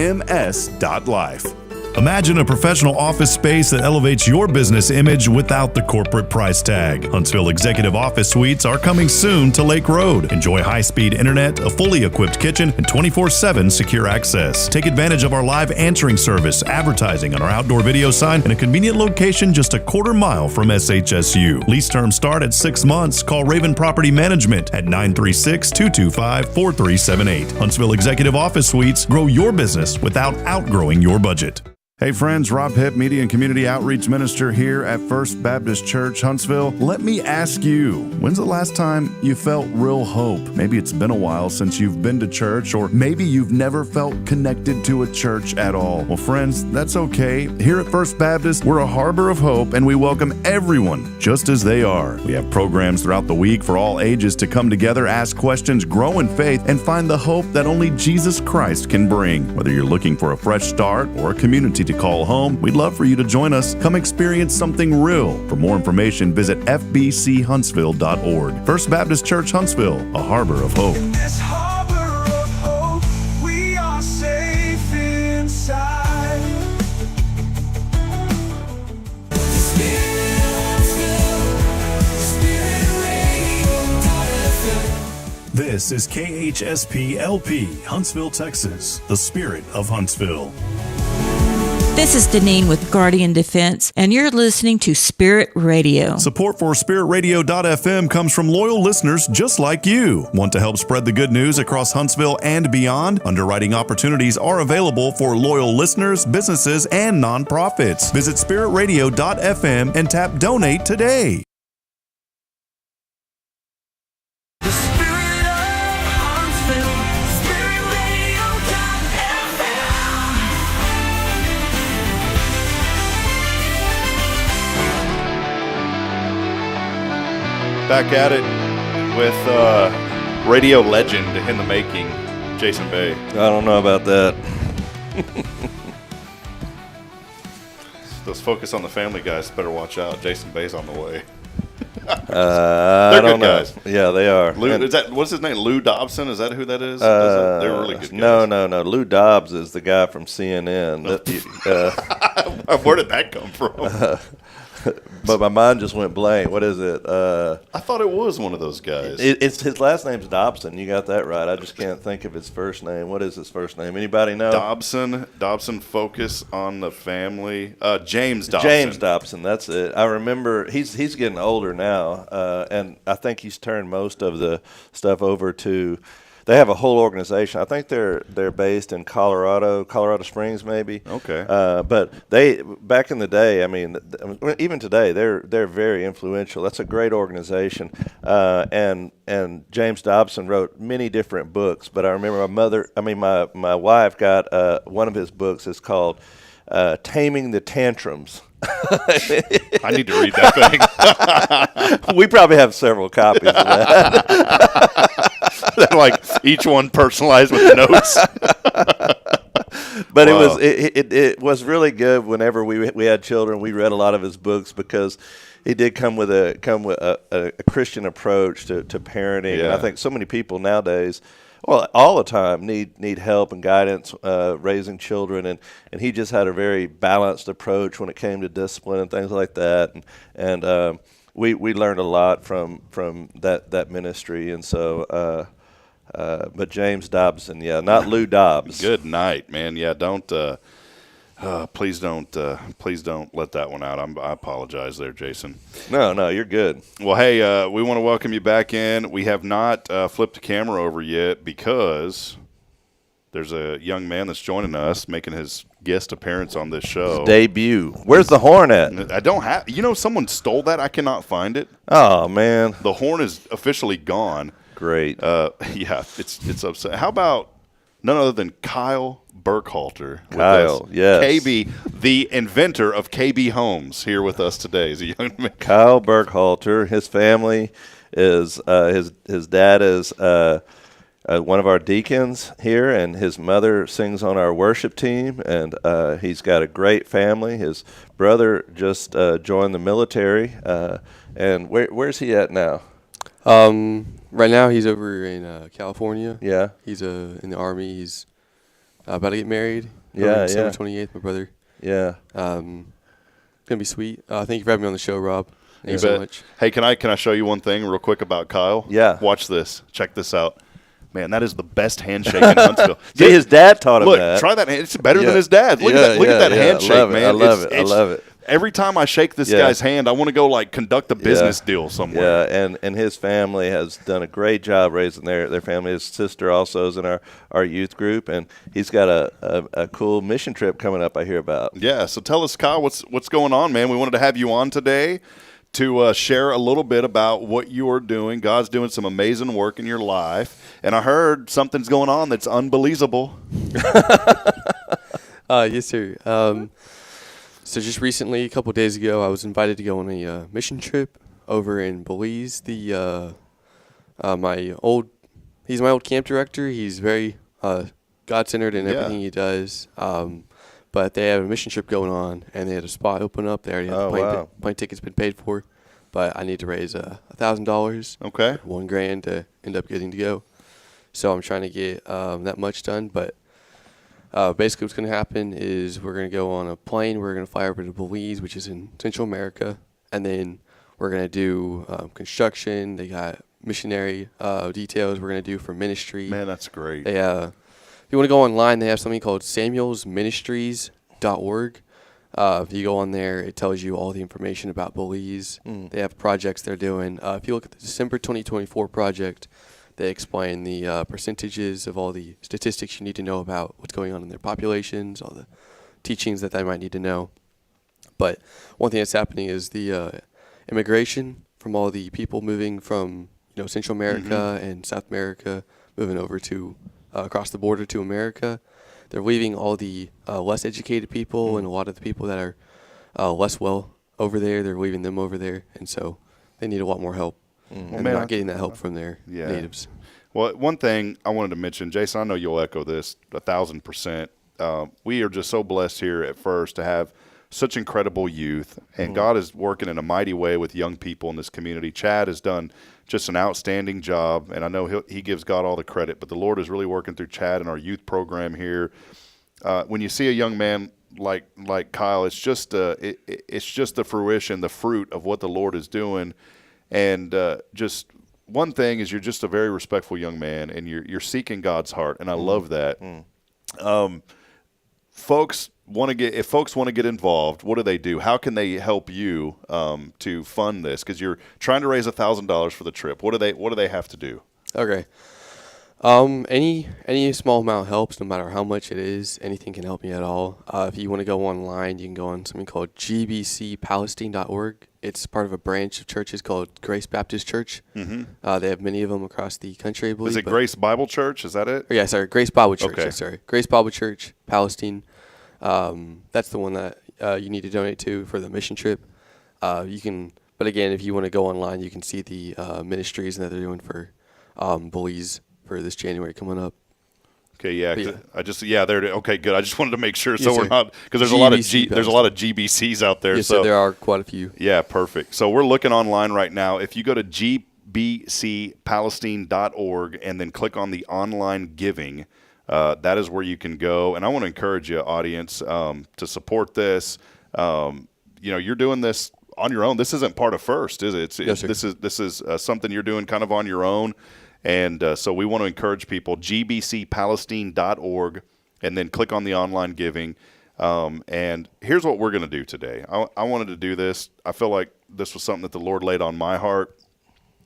Imagine a professional office space that elevates your business image without the corporate price tag. Huntsville Executive Office Suites are coming soon to Lake Road. Enjoy high-speed internet, a fully equipped kitchen, and 24/7 secure access. Take advantage of our live answering service, advertising on our outdoor video sign, and a convenient location just a quarter mile from SHSU. Lease terms start at 6 months. Call Raven Property Management at 936-225-4378. Huntsville Executive Office Suites. Grow your business without outgrowing your budget. Hey friends, Rob Hipp, Media and Community Outreach Minister here at First Baptist Church, Huntsville. Let me ask you, when's the last time you felt real hope? Maybe it's been a while since you've been to church, or maybe you've never felt connected to a church at all. Well friends, that's okay. Here at First Baptist, we're a harbor of hope, and we welcome everyone just as they are. We have programs throughout the week for all ages to come together, ask questions, grow in faith, and find the hope that only Jesus Christ can bring. Whether you're looking for a fresh start or a community to call home, we'd love for you to join us. Come experience something real. For more information, visit fbchuntsville.org. First Baptist Church Huntsville, a harbor of hope. This harbor of hope, we are safe inside. Spirit, This is KHSP LP, Huntsville, Texas, the spirit of Huntsville. This is Deneen with Guardian Defense, and you're listening to Spirit Radio. Support for SpiritRadio.fm comes from loyal listeners just like you. Want to help spread the good news across Huntsville and beyond? Underwriting opportunities are available for loyal listeners, businesses, and nonprofits. Visit SpiritRadio.fm and tap Donate today. Back at it with radio legend in the making, Jason Bay. I don't know about that. Those Focus on the Family guys better watch out. Jason Bay's on the way. I don't know. Guys. Yeah, they are. What's his name? Lou Dobson? Is that who that is? They're really good guys. No. Lou Dobbs is the guy from CNN. Where did that come from? But my mind just went blank. What is it? I thought it was one of those guys. It's his last name's Dobson. You got that right. I just can't think of his first name. What is his first name? Anybody know? Dobson. Focus on the Family. James Dobson. James Dobson. That's it. I remember he's getting older now, and I think he's turned most of the stuff over to. They have a whole organization. I think they're based in Colorado Springs, maybe. Okay. But they back in the day, I mean, even today, they're very influential. That's a great organization. And James Dobson wrote many different books. But I remember my wife got one of his books. Is called Taming the Tantrums. I need to read that thing. We probably have several copies of that. Like each one personalized with notes. But wow. It was really good. Whenever we had children, we read a lot of his books because he did come with a Christian approach to parenting. Yeah. And I think so many people nowadays, well, all the time need help and guidance raising children, and he just had a very balanced approach when it came to discipline and things like that. And we learned a lot from that ministry, and so. But James Dobson, yeah, not Lou Dobbs. Good night, man. Yeah, please don't let that one out. I apologize there, Jason. No, you're good. Well, hey, we want to welcome you back in. We have not flipped the camera over yet because there's a young man that's joining us, making his guest appearance on this show. His debut. Where's the horn at? I don't have. Someone stole that. I cannot find it. Oh man, the horn is officially gone. Great. Yeah, it's upset. How about none other than Kyle Burkhalter? Kyle, yes. KB, the inventor of KB Homes, here with us today. Is a young man. Kyle Burkhalter. His family is his dad is one of our deacons here, and his mother sings on our worship team, and he's got a great family. His brother just joined the military, and where's he at now? Right now he's over in California. Yeah. He's in the Army. He's about to get married. Yeah, December 28th, my brother. Yeah. Gonna be sweet. Thank you for having me on the show, Rob. Thank you so much. Hey, can I show you one thing real quick about Kyle? Yeah. Watch this. Check this out. Man, that is the best handshake in Huntsville. See, his dad taught him that. Look, try that. It's better than his dad. Look at that handshake, man. I love it. Every time I shake this guy's hand, I want to go conduct a business deal somewhere. Yeah, and his family has done a great job raising their family. His sister also is in our youth group, and he's got a cool mission trip coming up I hear about. Yeah, so tell us, Kyle, what's going on, man? We wanted to have you on today to share a little bit about what you are doing. God's doing some amazing work in your life, and I heard something's going on that's unbelievable. Yes, sir. So just recently, a couple of days ago, I was invited to go on a mission trip over in Belize. He's my old camp director. He's very God-centered in everything he does. But they have a mission trip going on, and they had a spot open up. They already had the plane tickets been paid for, but I need to raise $1,000. Okay. $1,000 to end up getting to go. So I'm trying to get that much done, but. Basically, what's going to happen is we're going to go on a plane. We're going to fly over to Belize, which is in Central America, and then we're going to do construction. They got missionary details we're going to do for ministry. Man, that's great. They, if you want to go online, they have something called samuelsministries.org. If you go on there, it tells you all the information about Belize. They have projects they're doing. If you look at the December 2024 project, they explain the percentages of all the statistics you need to know about what's going on in their populations, all the teachings that they might need to know. But one thing that's happening is the immigration from all the people moving from Central America and South America, moving over to across the border to America. They're leaving all the less educated people and a lot of the people that are less well over there. They're leaving them over there, and so they need a lot more help. And they're not getting that help from their natives. Well, one thing I wanted to mention, Jason, I know you'll echo this 1,000%. We are just so blessed here at First to have such incredible youth, and God is working in a mighty way with young people in this community. Chad has done just an outstanding job, and I know he gives God all the credit, but the Lord is really working through Chad and our youth program here. When you see a young man like Kyle, it's just the fruition, the fruit of what the Lord is doing. And just one thing is, you're just a very respectful young man, and you're seeking God's heart, and I love that. If folks want to get involved, what do they do? How can they help you to fund this? Because you're trying to raise $1,000 for the trip. What do they have to do? Okay. Any small amount helps, no matter how much it is. Anything can help me at all. If you want to go online, you can go on something called gbcpalestine.org. It's part of a branch of churches called Grace Baptist Church. They have many of them across the country, I believe. Is it Grace Bible Church? Is that it? Yeah, sorry, Grace Bible Church. Okay. Yeah, sorry, Grace Bible Church, Palestine. That's the one that you need to donate to for the mission trip. But again, if you want to go online, you can see the ministries that they're doing for Belize for this January coming up. Okay, yeah. There. Okay, good. I just wanted to make sure, Yes, we're sir. not, because there's a lot of GBCs out there. Yes, so sir, there are quite a few. Yeah, perfect. So we're looking online right now. If you go to gbcpalestine.org and then click on the online giving, that is where you can go. And I want to encourage you, audience, to support this. You're doing this on your own. This isn't part of First, is it? Yes, sir. This is something you're doing kind of on your own. And so we want to encourage people, gbcpalestine.org, and then click on the online giving. And here's what we're going to do today. I wanted to do this. I feel like this was something that the Lord laid on my heart.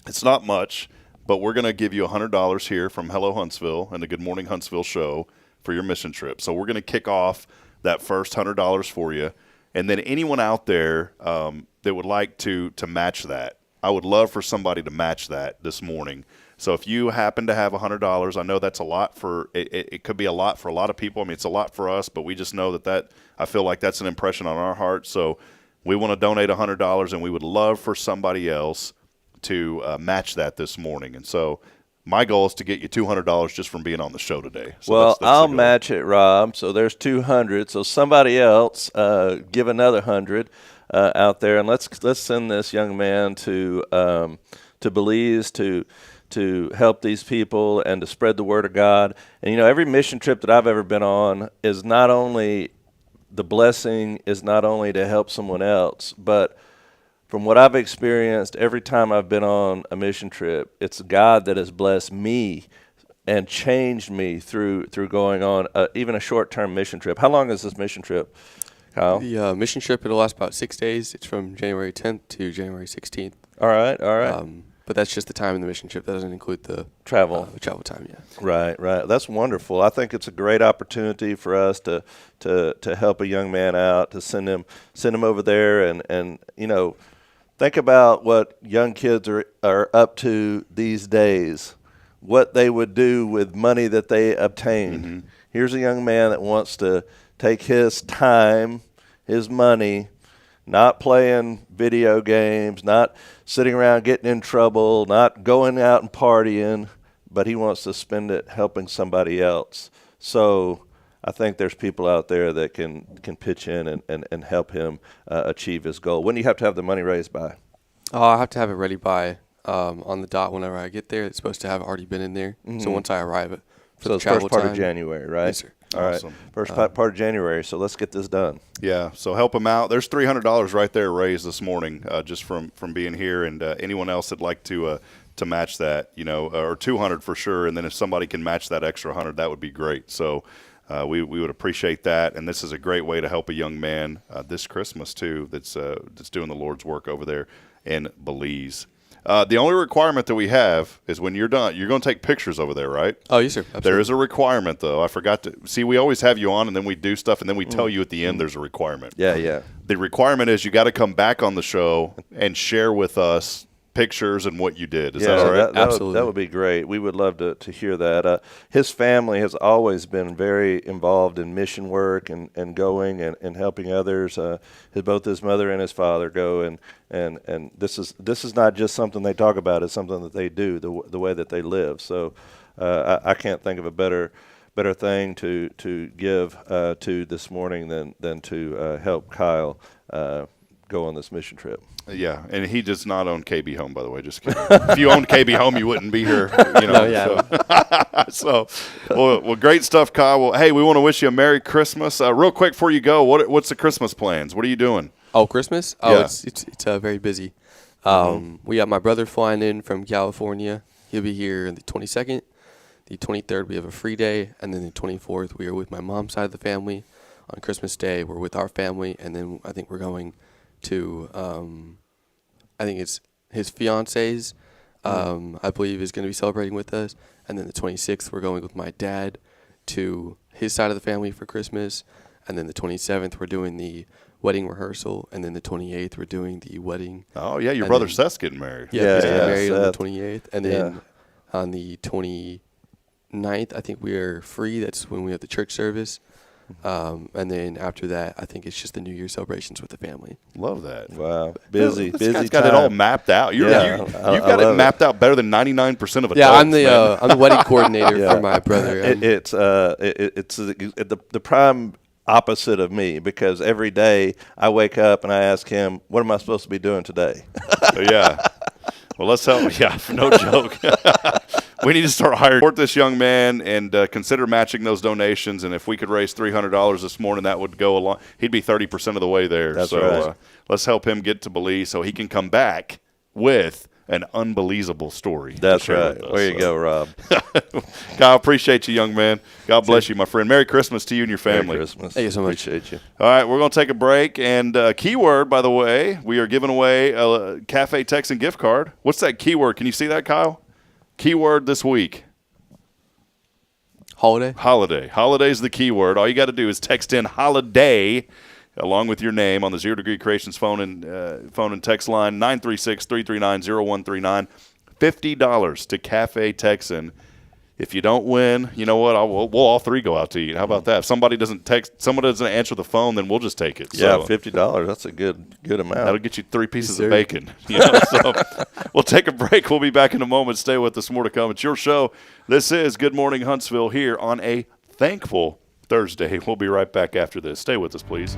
It's not much, but we're going to give you $100 here from Hello Huntsville and the Good Morning Huntsville show for your mission trip. So we're going to kick off that first $100 for you. And then anyone out there that would like to match that, I would love for somebody to match that this morning. So if you happen to have $100, I know that's a lot for it could be a lot for a lot of people. I mean, it's a lot for us, but we just know that I feel like that's an impression on our heart. So we want to donate $100, and we would love for somebody else to match that this morning. And so my goal is to get you $200 just from being on the show today. So that's I'll match it, Rob. So there's 200. So somebody else give another 100 out there, and let's send this young man to Belize to help these people and to spread the word of God. And every mission trip that I've ever been on is not only the blessing is not only to help someone else, but from what I've experienced every time I've been on a mission trip, it's God that has blessed me and changed me through going on even a short-term mission trip. How long is this mission trip, Kyle? The mission trip, it'll last about 6 days. It's from January 10th to January 16th. All right. But that's just the time in the mission trip. That doesn't include the travel time. Yeah. Right. That's wonderful. I think it's a great opportunity for us to help a young man out, to send him over there, and think about what young kids are up to these days, what they would do with money that they obtained. Here's a young man that wants to take his time, his money, not playing video games, not sitting around getting in trouble, not going out and partying, but he wants to spend it helping somebody else. So I think there's people out there that can pitch in and help him achieve his goal. When do you have to have the money raised by? I have to have it ready by on the dot whenever I get there. It's supposed to have already been in there. So once I arrive for the travel first part time, of January, right? Yes, sir. All right, first part of January. So let's get this done. Yeah, so help them out. There's $300 right there raised this morning just from being here, and anyone else that'd like to to match that, or 200 for sure. And then if somebody can match that extra 100, that would be great. So we would appreciate that. And this is a great way to help a young man this Christmas too that's doing the Lord's work over there in Belize. The only requirement that we have is when you're done, you're going to take pictures over there, right? Oh, yes, sir. Absolutely. There is a requirement, though. I forgot to see. We always have you on, and then we do stuff, and then we tell you at the end there's a requirement. Yeah. The requirement is you got to come back on the show and share with us pictures and what you did. Is that all right? Absolutely. That would be great. We would love to hear that. His family has always been very involved in mission work and going and helping others. Both his mother and his father go, and this is not just something they talk about. It's something that they do, the way that they live. So I can't think of a better thing to give to this morning than to help Kyle go on this mission trip. Yeah, and he does not own KB Home, by the way. Just kidding. If you owned KB Home, you wouldn't be here. No, yeah. So, well, great stuff, Kyle. Well, hey, we want to wish you a Merry Christmas. Real quick before you go, what's the Christmas plans? What are you doing? Oh, Christmas? Oh, yeah. It's very busy. We got my brother flying in from California. He'll be here on the 22nd. The 23rd, we have a free day, and then the 24th, we are with my mom's side of the family. On Christmas Day, we're with our family, and then I think we're going to I think it's his fiance's I believe is going to be celebrating with us, and then the 26th we're going with my dad to his side of the family for Christmas, and then the 27th we're doing the wedding rehearsal, and then the 28th we're doing the wedding. Oh yeah, your brother Seth's getting married. Yeah, he's getting married on the 28th, and then on the 29th I think we are free. That's when we have the church service. And then after that, I think it's just the New Year celebrations with the family. Love that. Wow. Busy guy's got it all mapped out. You've got it mapped out better than 99% of adults. Yeah, I'm the wedding coordinator for my brother. It's the prime opposite of me, because every day I wake up and I ask him, what am I supposed to be doing today? Yeah. Well, let's help. Yeah, no joke. We need to start hiring. Support this young man and consider matching those donations. And if we could raise $300 this morning, that would go along. He'd be 30% of the way there. That's right. Let's help him get to Belize so he can come back with an unbelievable story. That's right. There you go, Rob. Kyle, appreciate you, young man. God bless you, my friend. Merry Christmas to you and your family. Merry Christmas. Thank you so much. Appreciate you. All right, we're going to take a break. And keyword, by the way, we are giving away a Cafe Texan gift card. What's that keyword? Can you see that, Kyle? Keyword this week. Holiday. Holiday's the keyword. All you got to do is text in holiday along with your name on the 0 Degree Creations phone and text line 936-339-0139. $50 to Cafe Texan. If you don't win, you know what? We'll all three go out to eat. How about that? If somebody doesn't answer the phone, then we'll just take it. Yeah, $50. That's a good amount. That'll get you 3 pieces of bacon. So we'll take a break. We'll be back in a moment. Stay with us. More to come. It's your show. This is Good Morning Huntsville here on a thankful Thursday. We'll be right back after this. Stay with us, please.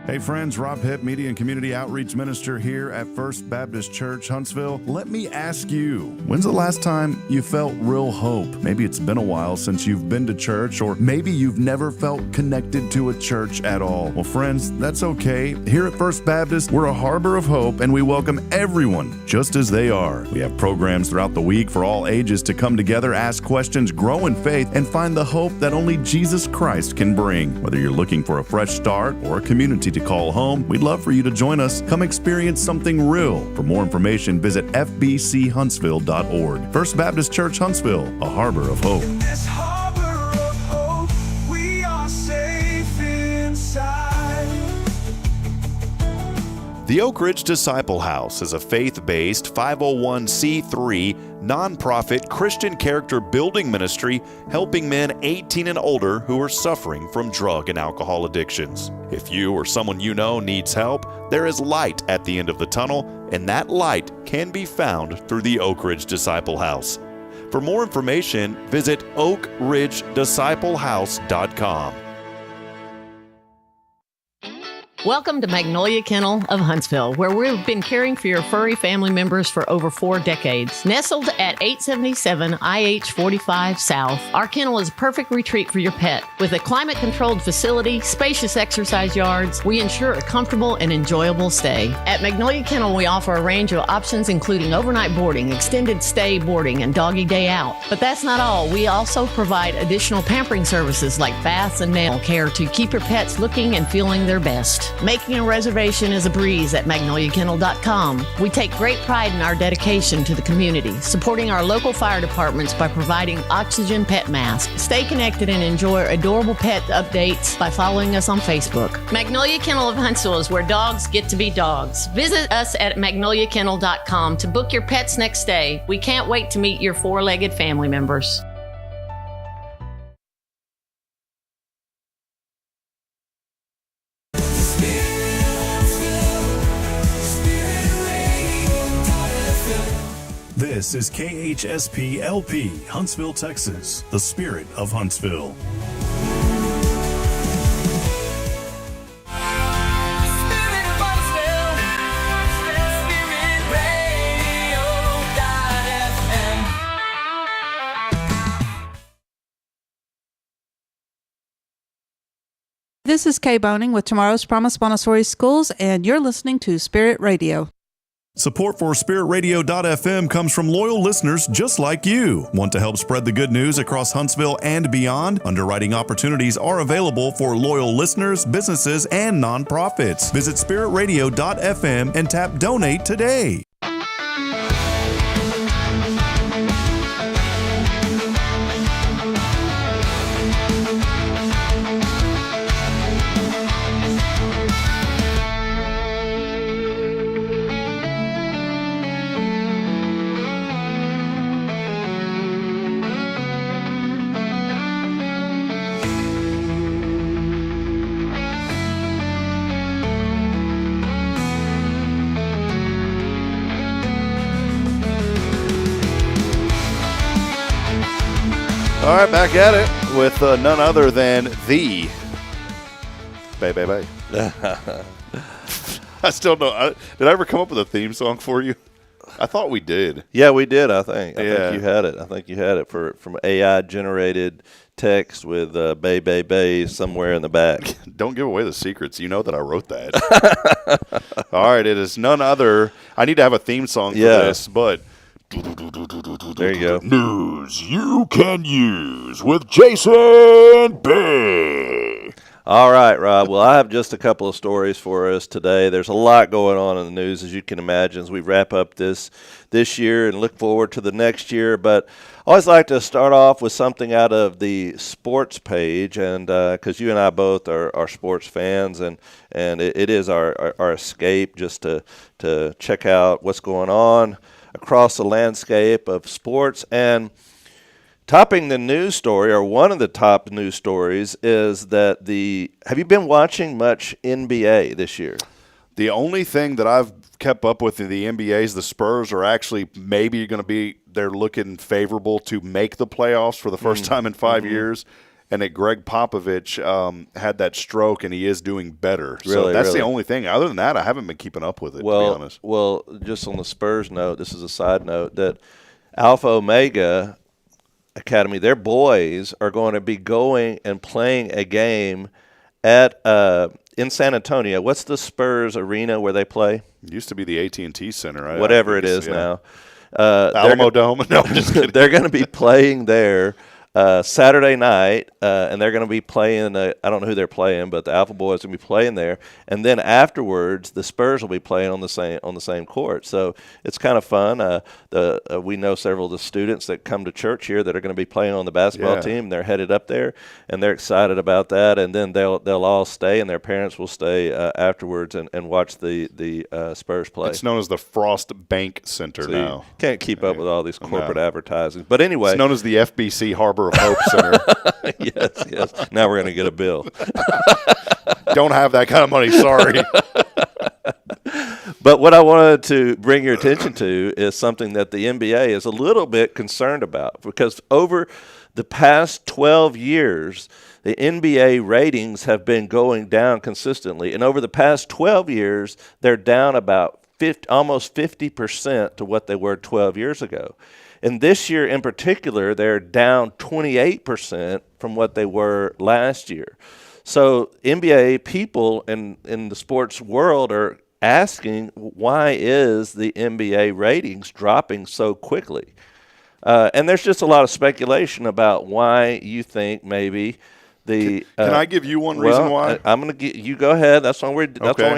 Hey friends, Rob Hipp, Media and Community Outreach Minister here at First Baptist Church, Huntsville. Let me ask you, when's the last time you felt real hope? Maybe it's been a while since you've been to church, or maybe you've never felt connected to a church at all. Well, friends, that's okay. Here at First Baptist, we're a harbor of hope, and we welcome everyone just as they are. We have programs throughout the week for all ages to come together, ask questions, grow in faith, and find the hope that only Jesus Christ can bring. Whether you're looking for a fresh start or a community to call home, we'd love for you to join us. Come experience something real. For more information, visit fbchuntsville.org. First Baptist Church Huntsville, a harbor of hope. The Oak Ridge Disciple House is a faith-based 501c3 nonprofit Christian character building ministry helping men 18 and older who are suffering from drug and alcohol addictions. If you or someone you know needs help, there is light at the end of the tunnel, and that light can be found through the Oak Ridge Disciple House. For more information, visit oakridgedisciplehouse.com. Welcome to Magnolia Kennel of Huntsville, where we've been caring for your furry family members for over 4 decades. Nestled at 877 IH 45 South, our kennel is a perfect retreat for your pet. With a climate-controlled facility, spacious exercise yards, we ensure a comfortable and enjoyable stay. At Magnolia Kennel, we offer a range of options including overnight boarding, extended stay boarding, and doggy day out. But that's not all. We also provide additional pampering services like baths and nail care to keep your pets looking and feeling their best. Making a reservation is a breeze at magnoliakennel.com. We take great pride in our dedication to the community, supporting our local fire departments by providing oxygen pet masks. Stay connected and enjoy adorable pet updates by following us on Facebook. Magnolia Kennel of Huntsville is where dogs get to be dogs. Visit us at magnoliakennel.com to book your pet's next stay. We can't wait to meet your 4-legged family members. This is KHSP LP, Huntsville, Texas, the spirit of Huntsville. This is Kay Boning with Tomorrow's Promise Montessori Schools, and you're listening to Spirit Radio. Support for SpiritRadio.fm comes from loyal listeners just like you. Want to help spread the good news across Huntsville and beyond? Underwriting opportunities are available for loyal listeners, businesses, and nonprofits. Visit SpiritRadio.fm and tap Donate today. All right, back at it with none other than the Bay. I still don't. Did I ever come up with a theme song for you? I thought we did. Yeah, we did. I think you had it. I think you had it from AI generated text with bay somewhere in the back. Don't give away the secrets. You know that I wrote that. All right, it is none other. I need to have a theme song for this, but. There you go. News you can use with Jason Bay. All right, Rob. Well, I have just a couple of stories for us today. There's a lot going on in the news, as you can imagine, as we wrap up this year and look forward to the next year. But I always like to start off with something out of the sports page, and because you and I both are sports fans, and it is our escape just to check out what's going on across the landscape of sports. And topping the news story, or one of the top news stories, is that have you been watching much NBA this year? The only thing that I've kept up with in the NBA is the Spurs are actually maybe going to be, they're looking favorable to make the playoffs for the first time in 5 years. And that Greg Popovich had that stroke, and he is doing better. So that's the only thing. Other than that, I haven't been keeping up with it, to be honest. Well, just on the Spurs note, this is a side note, that Alpha Omega Academy, their boys are going to be going and playing a game at in San Antonio. What's the Spurs arena where they play? It used to be the AT&T Center, right? Whatever it is now. Alamo Dome? No, I'm just kidding. They're going to be playing there Saturday night, and they're going to be playing. I don't know who they're playing, but the Alpha Boys will be playing there. And then afterwards, the Spurs will be playing on the same court. So it's kind of fun. We know several of the students that come to church here that are going to be playing on the basketball team. They're headed up there, and they're excited about that. And then they'll all stay, and their parents will stay afterwards and watch the Spurs play. It's known as the Frost Bank Center now. Can't keep up with all these corporate advertising. But anyway. It's known as the FBC Harbor of Hope Center. Yes. Now we're going to get a bill. Don't have that kind of money, sorry. But what I wanted to bring your attention to is something that the NBA is a little bit concerned about, because over the past 12 years, the NBA ratings have been going down consistently. And over the past 12 years, they're down about almost 50% to what they were 12 years ago. And this year in particular, they're down 28% from what they were last year. So NBA people in the sports world are asking, why is the NBA ratings dropping so quickly? And there's just a lot of speculation about why you think maybe the. Can I give you one reason why? I'm going to get you go ahead. That's why we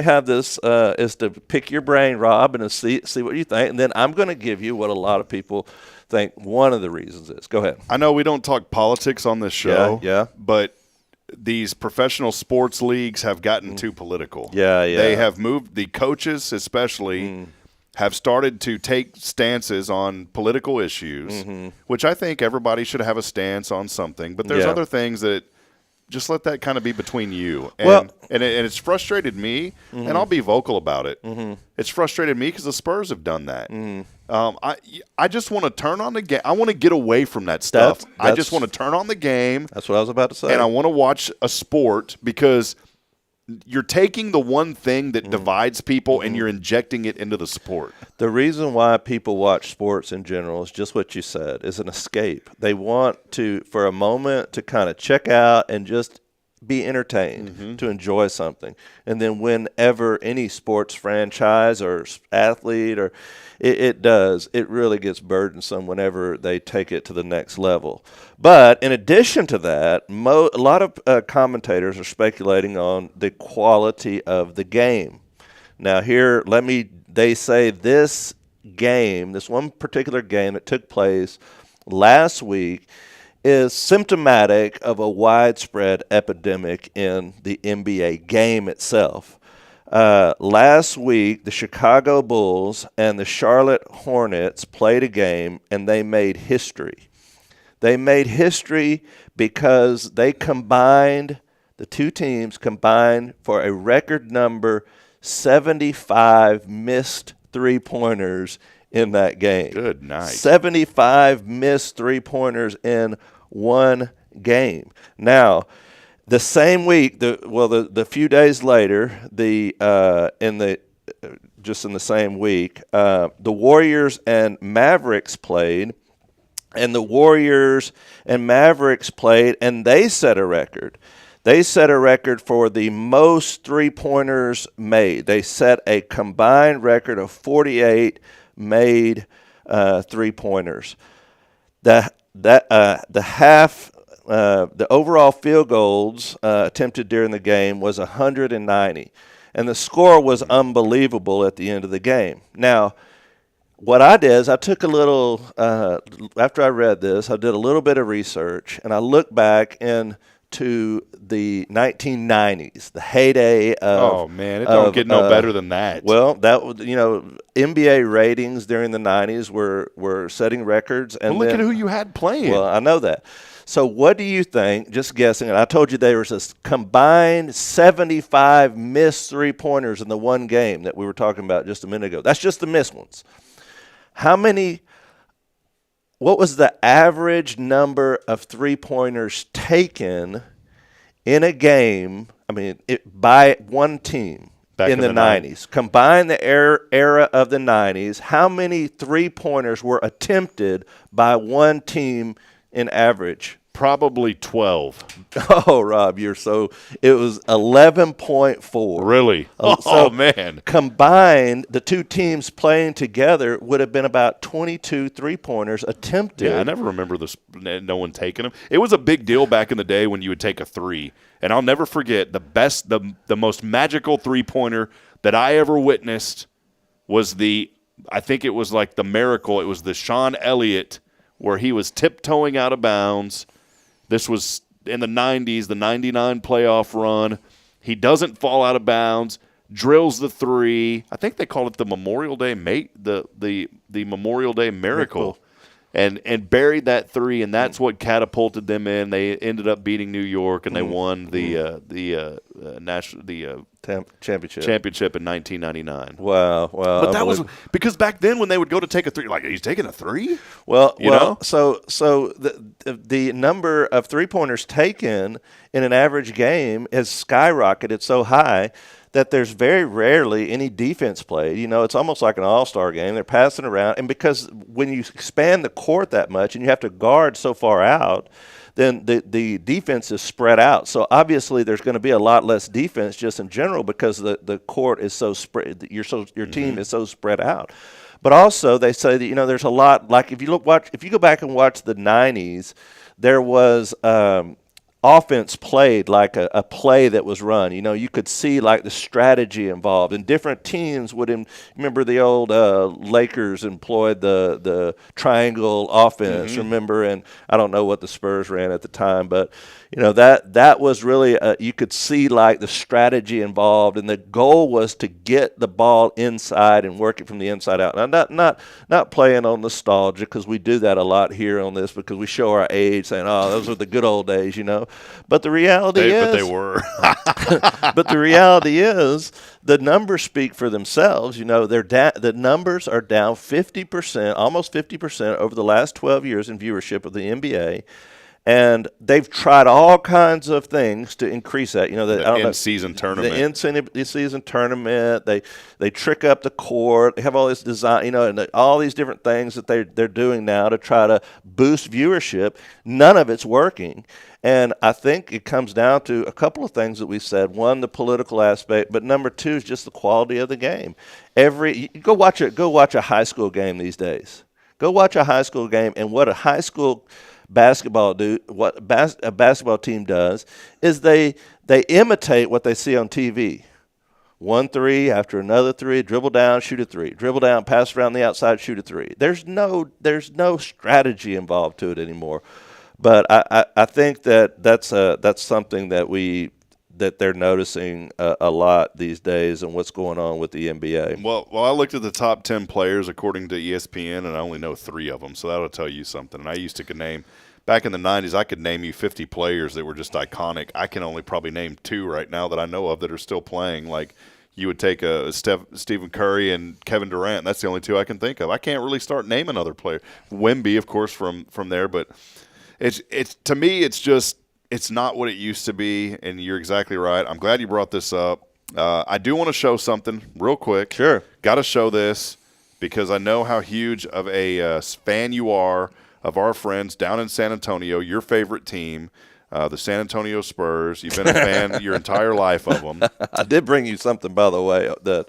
have this is to pick your brain, Rob, and to see what you think, and then I'm going to give you what a lot of people think one of the reasons is. Go ahead. I know we don't talk politics on this show. Yeah. But these professional sports leagues have gotten too political. Yeah. They have moved. The coaches, especially, have started to take stances on political issues, which I think everybody should have a stance on something. But there's other things that just let that kind of be between you. And, and it's frustrated me, and I'll be vocal about it. It's frustrated me because the Spurs have done that. I just want to turn on the game. I want to get away from that stuff. I just want to turn on the game. That's what I was about to say. And I want to watch a sport, because you're taking the one thing that divides people and you're injecting it into the sport. The reason why people watch sports in general is just what you said, is an escape. They want to, for a moment, to kind of check out and just be entertained, to enjoy something. And then whenever any sports franchise or athlete or it really gets burdensome whenever they take it to the next level. But in addition to that, a lot of commentators are speculating on the quality of the game. Now here, they say this one particular game that took place last week is symptomatic of a widespread epidemic in the NBA game itself. Last week, the Chicago Bulls and the Charlotte Hornets played a game, and they made history. They made history because the two teams combined for a record number 75 missed three-pointers in that game. Good night. 75 missed three-pointers in one game. Now, the same week, the few days later, in the same week, the Warriors and Mavericks played, and the Warriors and Mavericks played, and they set a record. They set a record for the most three-pointers made. They set a combined record of 48 made three-pointers. The overall field goals attempted during the game was 190, and the score was unbelievable at the end of the game. Now, what I did is I took a little after I read this, I did a little bit of research, and I looked back into the 1990s, the heyday of. Oh man, it don't get no better than that. Well, NBA ratings during the 90s were setting records, and look at who you had playing. Well, I know that. So what do you think, just guessing, and I told you there was a combined 75 missed three-pointers in the one game that we were talking about just a minute ago. That's just the missed ones. What was the average number of three-pointers taken in a game, by one team in the 90s? Combine the era of the 90s, how many three-pointers were attempted by one team in average Probably 12. Oh, Rob, it was 11.4. Really? So man. Combined, the two teams playing together would have been about 22 three-pointers attempted. Yeah, I never remember no one taking them. It was a big deal back in the day when you would take a three. And I'll never forget the most magical three-pointer that I ever witnessed was I think it was like the miracle. It was the Sean Elliott where he was tiptoeing out of bounds. This was in the 90s, the 99 playoff run. He doesn't fall out of bounds, drills the three. I think they called it the Memorial Day the Memorial Day miracle. And buried that three, and that's what catapulted them in. They ended up beating New York, and they won the championship in 1999. Wow! But that was because back then when they would go to take a three, like, he's taking a three. So the number of 3-pointers taken in an average game has skyrocketed so high that there's very rarely any defense played. It's almost like an all-star game. They're passing around. And because when you expand the court that much and you have to guard so far out, then the defense is spread out. So obviously there's going to be a lot less defense just in general because the court is so spread. Your team is so spread out. But also they say that, there's a lot, like if you go back and watch the 90s, there was offense played like a play that was run. You could see like the strategy involved, and different teams would remember the old Lakers employed the triangle offense. Remember, and I don't know what the Spurs ran at the time, but that was really you could see like the strategy involved, and the goal was to get the ball inside and work it from the inside out. Now, not playing on nostalgia, because we do that a lot here on this because we show our age, saying, "Oh, those were the good old days," But the reality is, but they were. But the reality is, the numbers speak for themselves. The numbers are down 50%, almost 50% over the last 12 years in viewership of the NBA. And they've tried all kinds of things to increase that. The in-season tournament. The in-season tournament. They trick up the court. They have all this design, and all these different things that they're doing now to try to boost viewership. None of it's working. And I think it comes down to a couple of things that we said. One, the political aspect, but number two is just the quality of the game. Go watch a high school game these days. Go watch a high school game, and what a high school what a basketball team does is they imitate what they see on TV. 1 3 after another 3, dribble down, shoot a 3, dribble down, pass around the outside, shoot a 3. There's no strategy involved to it anymore. But I think that's something that they're noticing a lot these days, and what's going on with the NBA. Well, I looked at the top 10 players according to ESPN, and I only know 3 of them, so that'll tell you something. And I used to name back in the 90s, I could name you 50 players that were just iconic. I can only probably name 2 right now that I know of that are still playing. Like you would take Stephen Curry and Kevin Durant. That's the only 2 I can think of. I can't really start naming other players. Wemby, of course, from there, but it's to me, it's not what it used to be, and you're exactly right. I'm glad you brought this up. I do want to show something real quick. Sure. Got to show this because I know how huge of a fan you are of our friends down in San Antonio, your favorite team, the San Antonio Spurs. You've been a fan your entire life of them. I did bring you something, by the way, that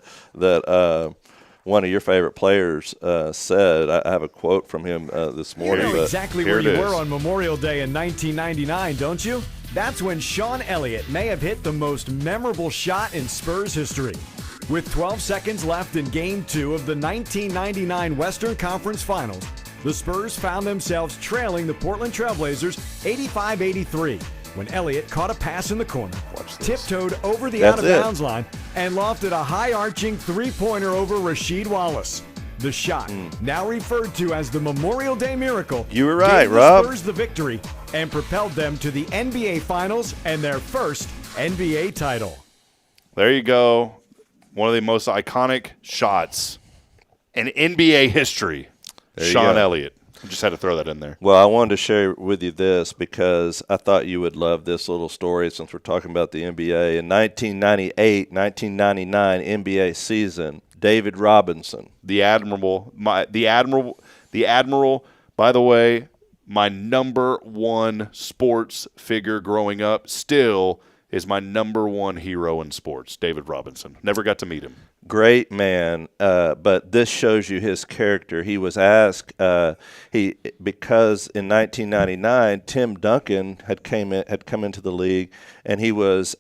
one of your favorite players said. I have a quote from him this morning. You know exactly where you were on Memorial Day in 1999, don't you? That's when Sean Elliott may have hit the most memorable shot in Spurs history. With 12 seconds left in Game 2 of the 1999 Western Conference Finals, the Spurs found themselves trailing the Portland Trailblazers 85-83 when Elliott caught a pass in the corner, tiptoed over the out-of-bounds line, and lofted a high-arching three-pointer over Rasheed Wallace. The shot, now referred to as the Memorial Day Miracle, you were right, gave Rob. the Spurs the victory and propelled them to the NBA Finals and their first NBA title. There you go. One of the most iconic shots in NBA history. Sean Elliott. I just had to throw that in there. Well, I wanted to share with you this because I thought you would love this little story since we're talking about the NBA. In 1998-1999 NBA season, David Robinson. The Admiral, by the way, my number one sports figure growing up still is my number one hero in sports, David Robinson. Never got to meet him. Great man, but this shows you his character. He was asked because in 1999 Tim Duncan had come into the league, and he was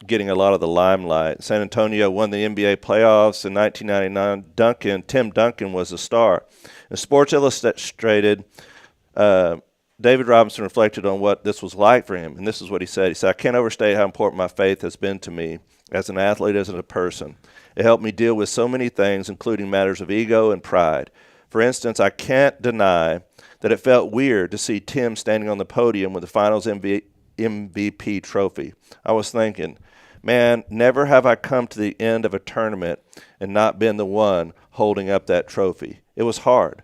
getting a lot of the limelight. San Antonio won the NBA playoffs in 1999. Tim Duncan was a star. In Sports Illustrated, David Robinson reflected on what this was like for him, and this is what he said. He said, "I can't overstate how important my faith has been to me as an athlete, as a person. It helped me deal with so many things, including matters of ego and pride. For instance, I can't deny that it felt weird to see Tim standing on the podium with the Finals MVP trophy. I was thinking, man, never have I come to the end of a tournament and not been the one holding up that trophy. It was hard.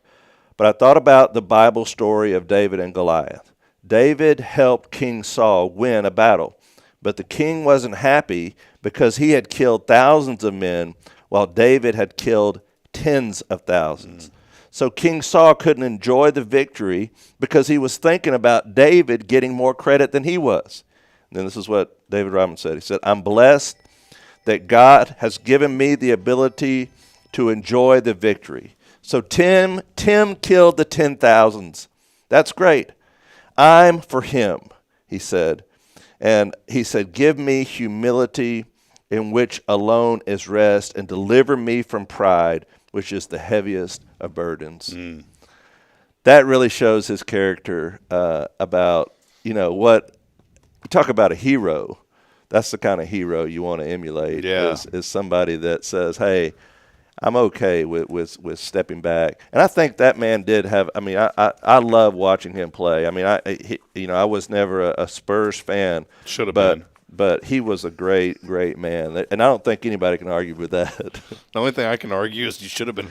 But I thought about the Bible story of David and Goliath. David helped King Saul win a battle, but the king wasn't happy because he had killed thousands of men while David had killed tens of thousands. So King Saul couldn't enjoy the victory because he was thinking about David getting more credit than he was. And then this is what David Robinson said. He said, I'm blessed that God has given me the ability to enjoy the victory. So Tim killed the 10,000s. That's great. I'm for him, he said. And he said, give me humility in which alone is rest, and deliver me from pride, which is the heaviest of burdens. That really shows his character about, what you talk about a hero. That's the kind of hero you want to emulate. Is somebody that says, hey, I'm okay with stepping back. And I think that man did have, I love watching him play. I was never a Spurs fan. Should have been. But he was a great, great man. And I don't think anybody can argue with that. The only thing I can argue is you should have been.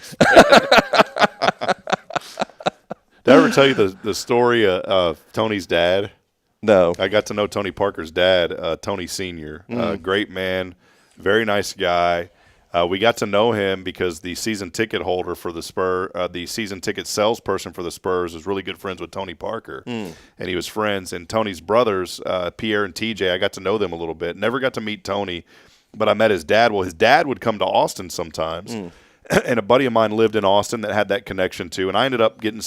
Did I ever tell you the story of Tony's dad? No. I got to know Tony Parker's dad, Tony Sr. Great man, very nice guy. We got to know him because the season ticket holder for the the season ticket salesperson for the Spurs was really good friends with Tony Parker. And he was friends. And Tony's brothers, Pierre and TJ, I got to know them a little bit. Never got to meet Tony, but I met his dad. Well, his dad would come to Austin sometimes. And a buddy of mine lived in Austin that had that connection too. And I ended up getting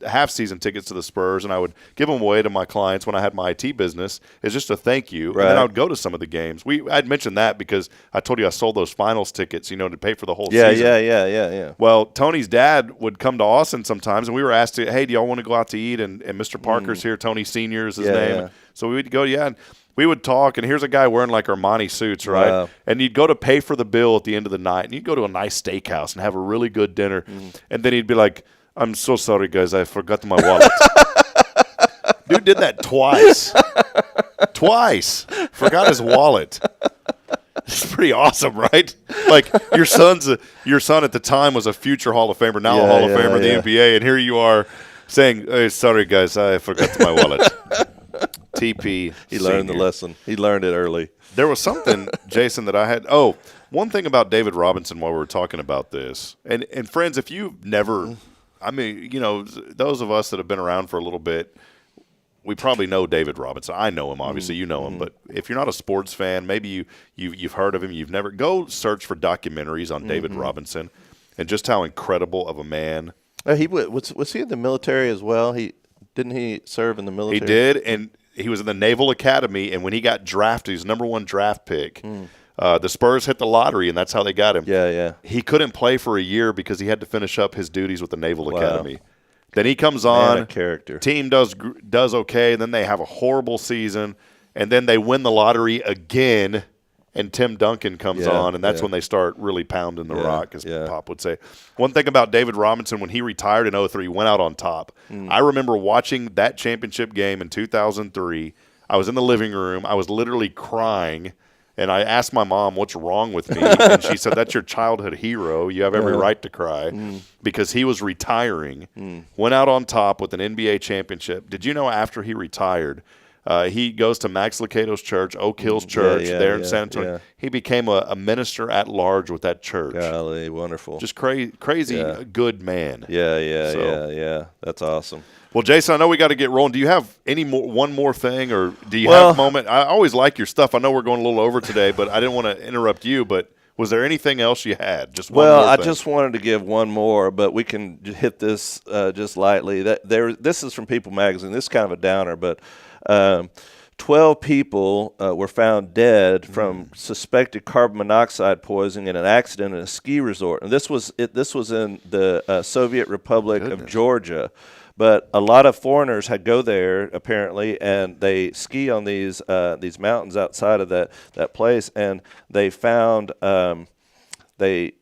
half-season tickets to the Spurs, and I would give them away to my clients when I had my IT business as just a thank you. Right. And then I would go to some of the games. I'd mentioned that because I told you I sold those finals tickets, to pay for the whole season. Yeah. Well, Tony's dad would come to Austin sometimes, and we were asked hey, do y'all want to go out to eat? And Mr. Parker's here. Tony Sr. is his name. Yeah. So we would go, and we would talk, and here's a guy wearing like Armani suits, right? Wow. And you'd go to pay for the bill at the end of the night, and you'd go to a nice steakhouse and have a really good dinner. And then he'd be like, I'm so sorry, guys, I forgot my wallet. Dude did that twice. Twice. Forgot his wallet. It's pretty awesome, right? Like your son at the time was a future Hall of Famer, now a Hall of Famer in the NBA, and here you are saying, hey, sorry, guys, I forgot my wallet. TP. He learned the lesson. He learned it early. There was something, Jason, that I had. Oh, one thing about David Robinson while we were talking about this. And friends, if you've never, those of us that have been around for a little bit, we probably know David Robinson. I know him, obviously. You know him. But if you're not a sports fan, maybe you've heard of him. You've never. Go search for documentaries on David Robinson and just how incredible of a man. Was he in the military as well? Didn't he serve in the military? He did, and he was in the Naval Academy, and when he got drafted, he was number one draft pick. The Spurs hit the lottery, and that's how they got him. Yeah. He couldn't play for a year because he had to finish up his duties with the Naval Academy. Then he comes on. Man, a character. Team does okay, and then they have a horrible season, and then they win the lottery again, and Tim Duncan comes on, and that's when they start really pounding the rock, as Pop would say. One thing about David Robinson, when he retired in 2003, he went out on top. I remember watching that championship game in 2003. I was in the living room. I was literally crying, and I asked my mom, what's wrong with me? And she said, that's your childhood hero. You have every right to cry because he was retiring, went out on top with an NBA championship. Did you know after he retired, He goes to Max Lucado's church, Oak Hills Church, there in San Antonio. Yeah. He became a minister at large with that church. Golly, wonderful. Just crazy good man. Yeah. That's awesome. Well, Jason, I know we got to get rolling. Do you have one more thing, or do you have a moment? I always like your stuff. I know we're going a little over today, but I didn't want to interrupt you. But was there anything else you had? Just one more I thing. just wanted to give one more, but we can hit this just lightly. This is from People Magazine. This is kind of a downer, but 12 people were found dead from suspected carbon monoxide poisoning in an accident at a ski resort, and this was in the Soviet Republic of Georgia. But a lot of foreigners had go there apparently, and they ski on these mountains outside of that place, and they found when they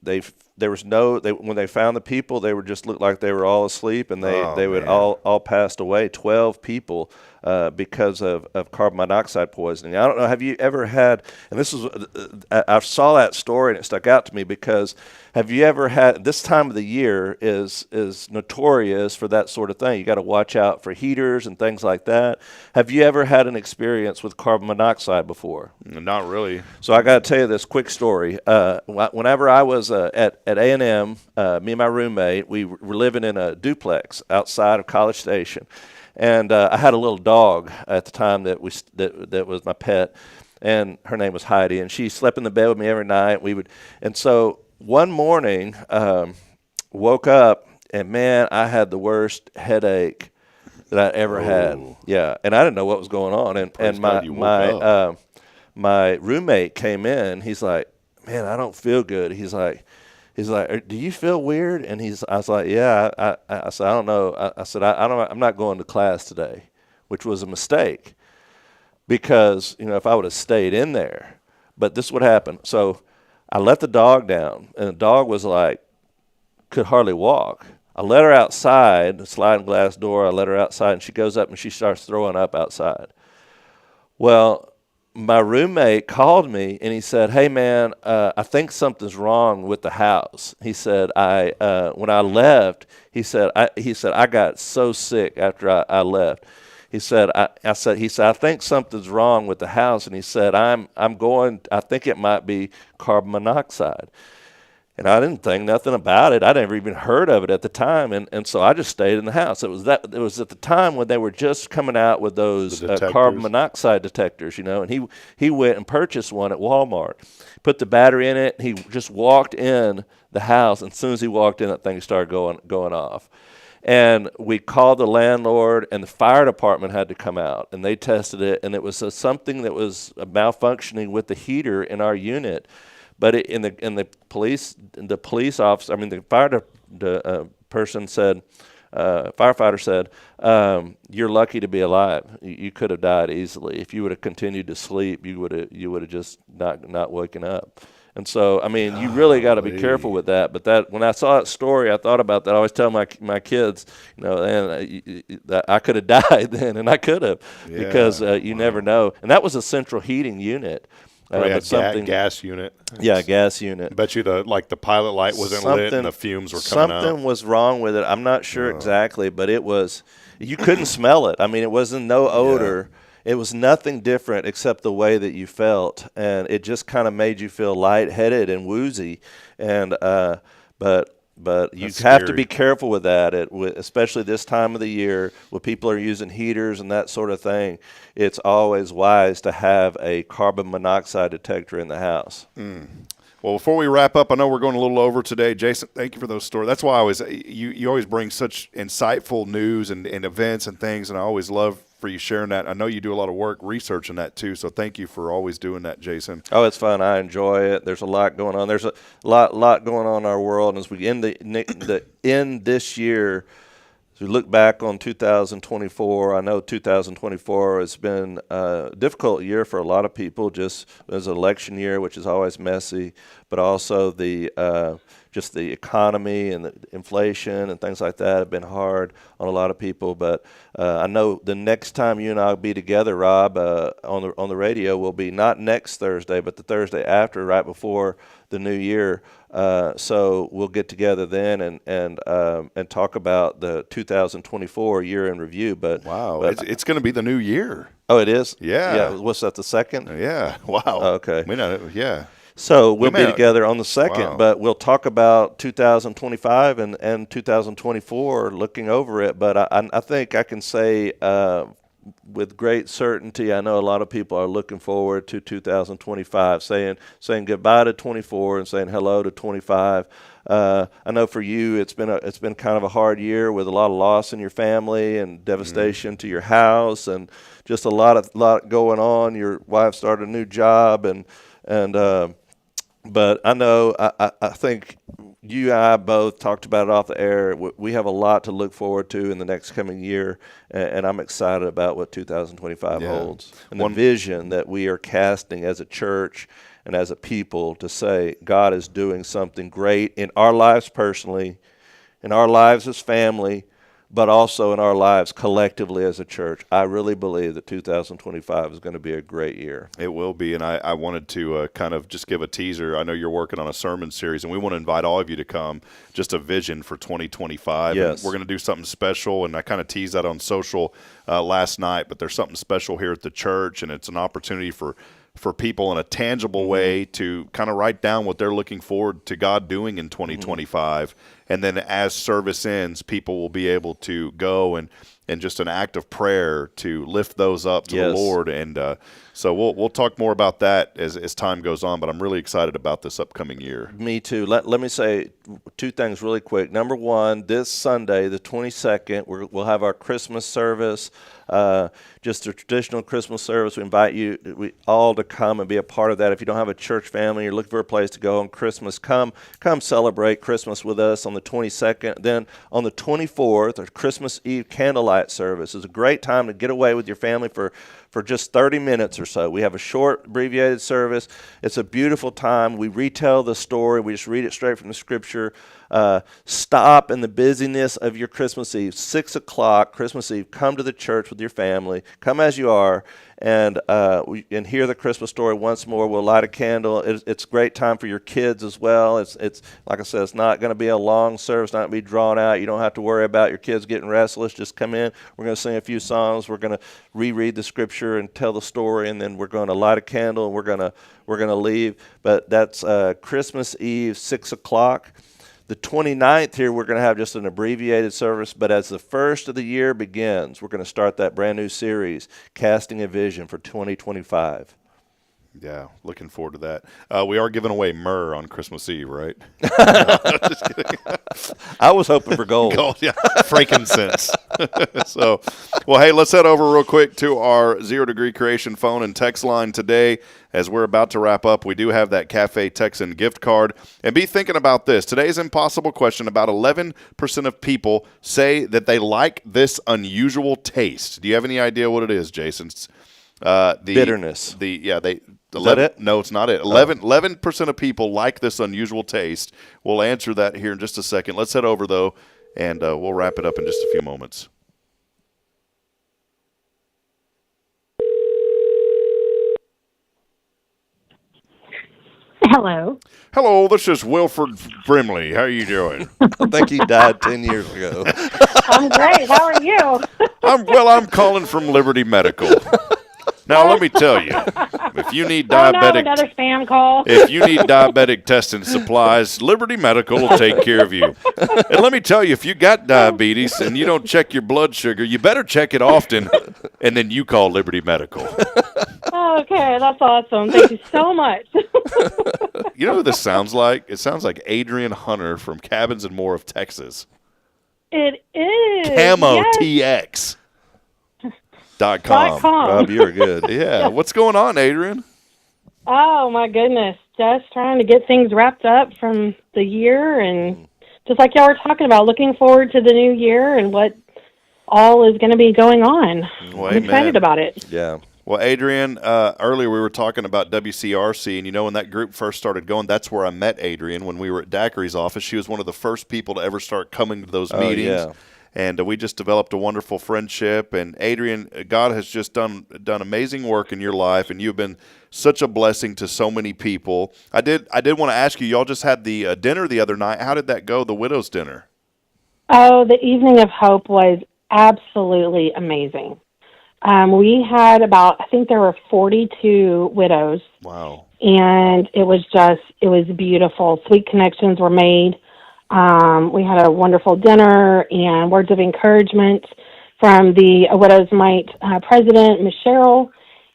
found the people, they would just look like they were all asleep, and they would all passed away. 12 people because of carbon monoxide poisoning. I don't know. Have you ever had? And this was I saw that story and it stuck out to me because have you ever had? This time of the year is notorious for that sort of thing. You got to watch out for heaters and things like that. Have you ever had an experience with carbon monoxide before? Not really. So I got to tell you this quick story. Whenever I was at A&M, me and my roommate, we were living in a duplex outside of College Station. And I had a little dog at the time that was my pet, and her name was Heidi, and she slept in the bed with me every night. And so one morning, woke up, and man, I had the worst headache that I ever had. Yeah, and I didn't know what was going on. And my roommate came in. He's like, "Man, I don't feel good." He's like, "Do you feel weird?" And I was like, "Yeah." I said, "I don't know." I said, I'm not going to class today," which was a mistake because, if I would have stayed in there. But this would happen. So I let the dog down, and the dog was like, could hardly walk. I let her outside, the sliding glass door. I let her outside, and she goes up and she starts throwing up outside. Well, my roommate called me and he said, "Hey man, I think something's wrong with the house." He said, when I left, he said I got so sick after I left. He said, I think something's wrong with the house, and he said, I think it might be carbon monoxide. And I didn't think nothing about it. I never even heard of it at the time, and so I just stayed in the house. It was at the time when they were just coming out with those carbon monoxide detectors, and he went and purchased one at Walmart, put the battery in it. He just walked in the house, and as soon as he walked in, that thing started going off. And we called the landlord, and the fire department had to come out, and they tested it, and it was something that was malfunctioning with the heater in our unit. But the police officer, the firefighter said, "You're lucky to be alive. You could have died easily if you would have continued to sleep. You would have just not waken up." And so, you really got to be careful with that. But when I saw that story, I thought about that. I always tell my kids, that I could have died then, and I could have because you never know. And that was a central heating unit. Gas unit. Yeah, gas unit. I bet you the pilot light wasn't lit and the fumes were coming out. Something was wrong with it. I'm not sure exactly, but it was. You couldn't smell it. It wasn't no odor. It was nothing different except the way that you felt, and it just kind of made you feel lightheaded and woozy. And but you have to be careful with that, especially this time of the year when people are using heaters and that sort of thing. It's always wise to have a carbon monoxide detector in the house. Well, before we wrap up, I know we're going a little over today. Jason, thank you for those stories. That's why you always bring such insightful news and events and things, and I always love for you sharing that. I know you do a lot of work researching that too, so thank you for always doing that, Jason. Oh, it's fun. I enjoy it. There's a lot going on. There's a lot going on in our world, and as we end this year, as we look back on 2024, I know 2024 has been a difficult year for a lot of people. Just as an election year, which is always messy, but also just the economy and the inflation and things like that have been hard on a lot of people. But I know the next time you and I will be together, Rob, on the radio will be not next Thursday, but the Thursday after, right before the new year. So we'll get together then and talk about the 2024 year in review. But wow, it's going to be the new year. Oh, it is? Yeah. What's that, the second? Yeah. Wow. Okay. Yeah. So we'll be together on the 2nd, but we'll talk about 2025 and 2024, looking over it. But I think I can say with great certainty, I know a lot of people are looking forward to 2025, saying goodbye to 24 and saying hello to 25. I know for you, it's been kind of a hard year with a lot of loss in your family and devastation to your house, and just a lot going on. Your wife started a new job, but I know I think you and I both talked about it off the air. We have a lot to look forward to in the next coming year, and I'm excited about what 2025 holds and the vision that we are casting as a church and as a people to say God is doing something great in our lives personally, in our lives as family, but also in our lives collectively as a church. I really believe that 2025 is going to be a great year. It will be, and I wanted to kind of just give a teaser. I know you're working on a sermon series, and we want to invite all of you to come, just a vision for 2025. Yes. And we're going to do something special, and I kind of teased that on social last night, but there's something special here at the church, and it's an opportunity for people in a tangible way to kind of write down what they're looking forward to God doing in 2025. And then as service ends, people will be able to go and just an act of prayer to lift those up to the Lord. And so we'll talk more about that as time goes on, but I'm really excited about this upcoming year. Me too. Let me say two things really quick. Number one, this Sunday, the 22nd, we'll have our Christmas service. Just a traditional Christmas service. We invite you all to come and be a part of that. If you don't have a church family, you're looking for a place to go on Christmas, come celebrate Christmas with us on the 22nd. Then on the 24th, our Christmas Eve candlelight service is a great time to get away with your family for just 30 minutes or so. We have a short, abbreviated service. It's a beautiful time. We retell the story. We just read it straight from the Scripture. Stop in the busyness of your Christmas Eve. 6 o'clock, Christmas Eve. Come to the church with your family. Come as you are, and hear the Christmas story once more. We'll light a candle. It's a great time for your kids as well. It's like I said, it's not going to be a long service, not going to be drawn out. You don't have to worry about your kids getting restless. Just come in. We're going to sing a few songs. We're going to reread the Scripture and tell the story, and then we're going to light a candle, and we're going to leave. But that's Christmas Eve, 6 o'clock. The 29th here, we're going to have just an abbreviated service, but as the first of the year begins, we're going to start that brand new series, Casting a Vision for 2025. Yeah, looking forward to that. We are giving away myrrh on Christmas Eve, right? Just kidding. I was hoping for gold. Gold, yeah. Frankincense. So, well, hey, let's head over real quick to our 0 Degree Creation phone and text line today. As we're about to wrap up, we do have that Cafe Texan gift card. And be thinking about this. Today's impossible question, about 11% of people say that they like this unusual taste. Do you have any idea what it is, Jason? Bitterness. Is that it? No, it's not it. 11% of people like this unusual taste. We'll answer that here in just a second. Let's head over, though, and we'll wrap it up in just a few moments. Hello. Hello, this is Wilford Brimley. How are you doing? I think he died 10 years ago. I'm great. How are you? I'm calling from Liberty Medical. Now, let me tell you, if you need another spam call. If you need diabetic testing supplies, Liberty Medical will take care of you. And let me tell you, if you got diabetes and you don't check your blood sugar, you better check it often, and then you call Liberty Medical. Okay, that's awesome. Thank you so much. You know who this sounds like? It sounds like Adrian Hunter from Cabins and More of Texas. It is. Camo yes. TX. .com. Rob, you're good. Yeah. What's going on, Adrian? Oh, my goodness. Just trying to get things wrapped up from the year, and just like y'all were talking about, looking forward to the new year and what all is going to be going on. Well, I'm excited about it. Yeah. Well, Adrian, earlier we were talking about WCRC, and you know when that group first started going, that's where I met Adrian when we were at Daiquiri's office. She was one of the first people to ever start coming to those meetings. Yeah. and we just developed a wonderful friendship. And Adrian, God has just done amazing work in your life, and you've been such a blessing to so many people. I did want to ask you, y'all just had the dinner the other night. How did that go, the widow's dinner? Oh, the Evening of Hope was absolutely amazing. We had I think there were 42 widows. Wow. And it was beautiful. Sweet connections were made. We had a wonderful dinner and words of encouragement from the Widows Might president, Ms. Cheryl.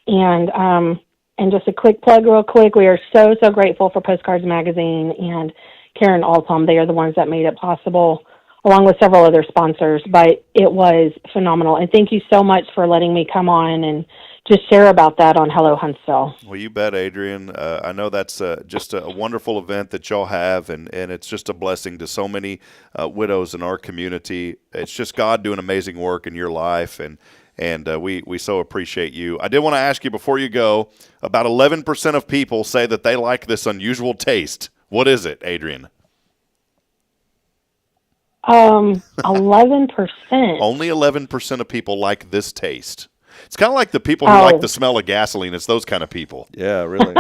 And just a quick plug real quick, we are so grateful for Postcards Magazine and Karen Altom. They are the ones that made it possible, along with several other sponsors. But it was phenomenal. And thank you so much for letting me come on and just share about that on Hello Huntsville. Well, you bet, Adrian. I know that's just a wonderful event that y'all have, and it's just a blessing to so many widows in our community. It's just God doing amazing work in your life, and we so appreciate you. I did want to ask you before you go, about 11% of people say that they like this unusual taste. What is it, Adrian? 11%. Only 11% of people like this taste. It's kind of like the people who like the smell of gasoline. It's those kind of people. Yeah, really.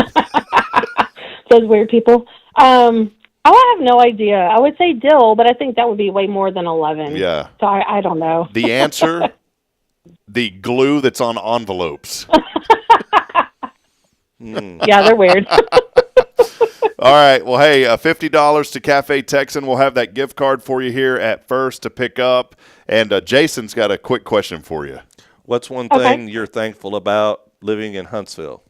Those weird people. I have no idea. I would say dill, but I think that would be way more than 11. Yeah. So I don't know. The answer, the glue that's on envelopes. Yeah, they're weird. All right. Well, hey, $50 to Cafe Texan. We'll have that gift card for you here at First to pick up. And Jason's got a quick question for you. What's one thing you're thankful about living in Huntsville?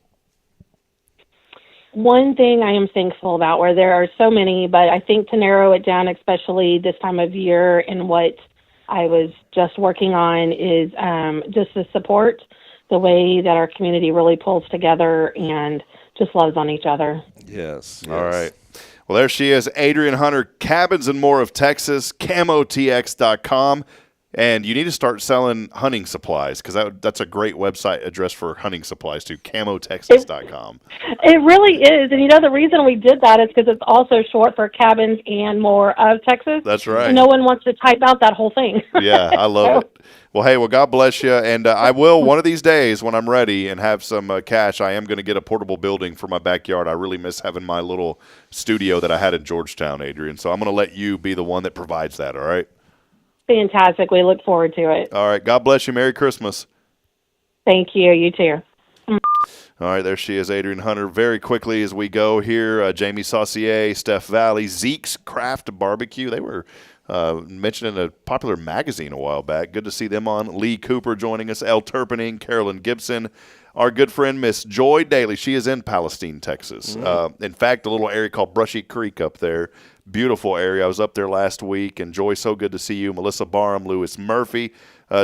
One thing I am thankful about, where there are so many, but I think to narrow it down, especially this time of year, and what I was just working on is just the support, the way that our community really pulls together and just loves on each other. Yes. All right. Well, there she is, Adrian Hunter, Cabins and More of Texas, camotx.com. And you need to start selling hunting supplies, because that's a great website address for hunting supplies, too, camotexas.com. It really is. And, the reason we did that is because it's also short for Cabins and More of Texas. That's right. No one wants to type out that whole thing. Yeah, I love it. Well, hey, God bless you. And I will, one of these days when I'm ready and have some cash, I am going to get a portable building for my backyard. I really miss having my little studio that I had in Georgetown, Adrian. So I'm going to let you be the one that provides that, all right? Fantastic. We look forward to it. All right. God bless you. Merry Christmas. Thank you. You too. All right. There she is, Adrian Hunter. Very quickly as we go here, Jamie Saucier, Steph Valley, Zeke's Craft Barbecue. They were mentioned in a popular magazine a while back. Good to see them on. Lee Cooper joining us, El Turpinning, Carolyn Gibson. Our good friend, Miss Joy Daly. She is in Palestine, Texas. In fact, a little area called Brushy Creek up there. Beautiful area. I was up there last week. And Joy, so good to see you. Melissa Barham, Lewis Murphy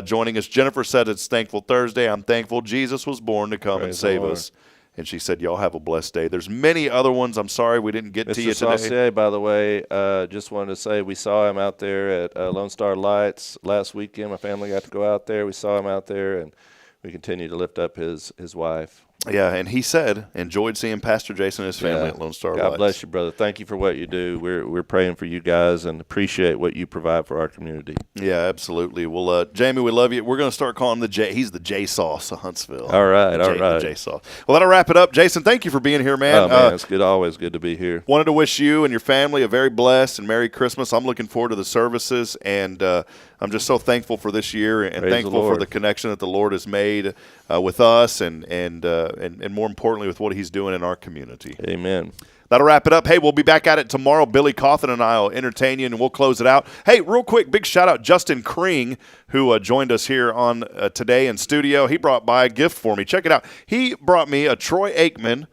joining us. Jennifer said it's Thankful Thursday. I'm thankful Jesus was born to come and save us. And she said, y'all have a blessed day. There's many other ones. I'm sorry we didn't get to you today. Mr. Saucier, by the way, just wanted to say we saw him out there at Lone Star Lights last weekend. My family got to go out there. We saw him out there, and we continue to lift up his wife. Yeah, and he said enjoyed seeing Pastor Jason and his family at Lone Star Lights. God bless you, brother. Thank you for what you do. We're praying for you guys and appreciate what you provide for our community. Yeah, absolutely. Well, Jamie, we love you. We're going to start calling him he's the J Sauce of Huntsville. All right. The J Sauce. Well, that'll wrap it up. Jason, thank you for being here, man. Oh, man, it's good. Always good to be here. Wanted to wish you and your family a very blessed and Merry Christmas. I'm looking forward to the services, and I'm just so thankful for this year and Praise thankful for the connection that the Lord has made with us and more importantly with what he's doing in our community. Amen. That'll wrap it up. Hey, we'll be back at it tomorrow. Billy Cawthon and I will entertain you, and we'll close it out. Hey, real quick, big shout-out Justin Kring, who joined us here on today in studio. He brought by a gift for me. Check it out. He brought me a Troy Aikman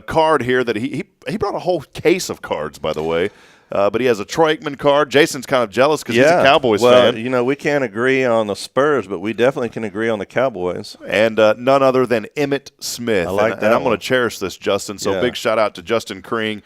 card here that he brought a whole case of cards, by the way. But he has a Troy Aikman card. Jason's kind of jealous because he's a Cowboys fan. We can't agree on the Spurs, but we definitely can agree on the Cowboys. And none other than Emmitt Smith. I like that and I'm one. going to cherish this, Justin. So big shout out to Justin Kring.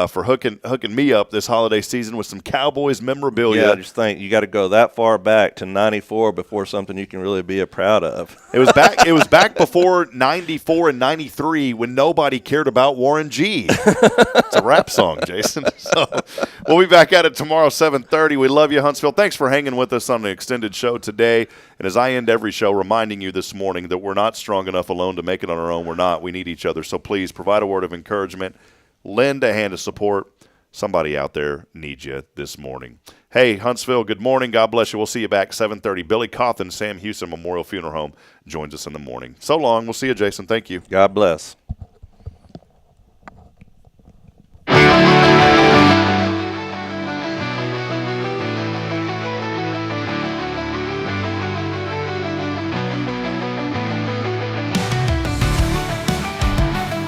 for hooking me up this holiday season with some Cowboys memorabilia. Yeah, I just think you got to go that far back to '94 before something you can really be proud of. It was back before '94 and '93 when nobody cared about Warren G. It's a rap song, Jason. So we'll be back at it tomorrow, 7:30. We love you, Huntsville. Thanks for hanging with us on the extended show today. And as I end every show, reminding you this morning that we're not strong enough alone to make it on our own. We're not. We need each other. So please provide a word of encouragement. Lend a hand of support. Somebody out there needs you this morning. Hey, Huntsville, good morning. God bless you. We'll see you back 7:30. Billy Cawthon, Sam Houston Memorial Funeral Home, joins us in the morning. So long. We'll see you, Jason. Thank you. God bless.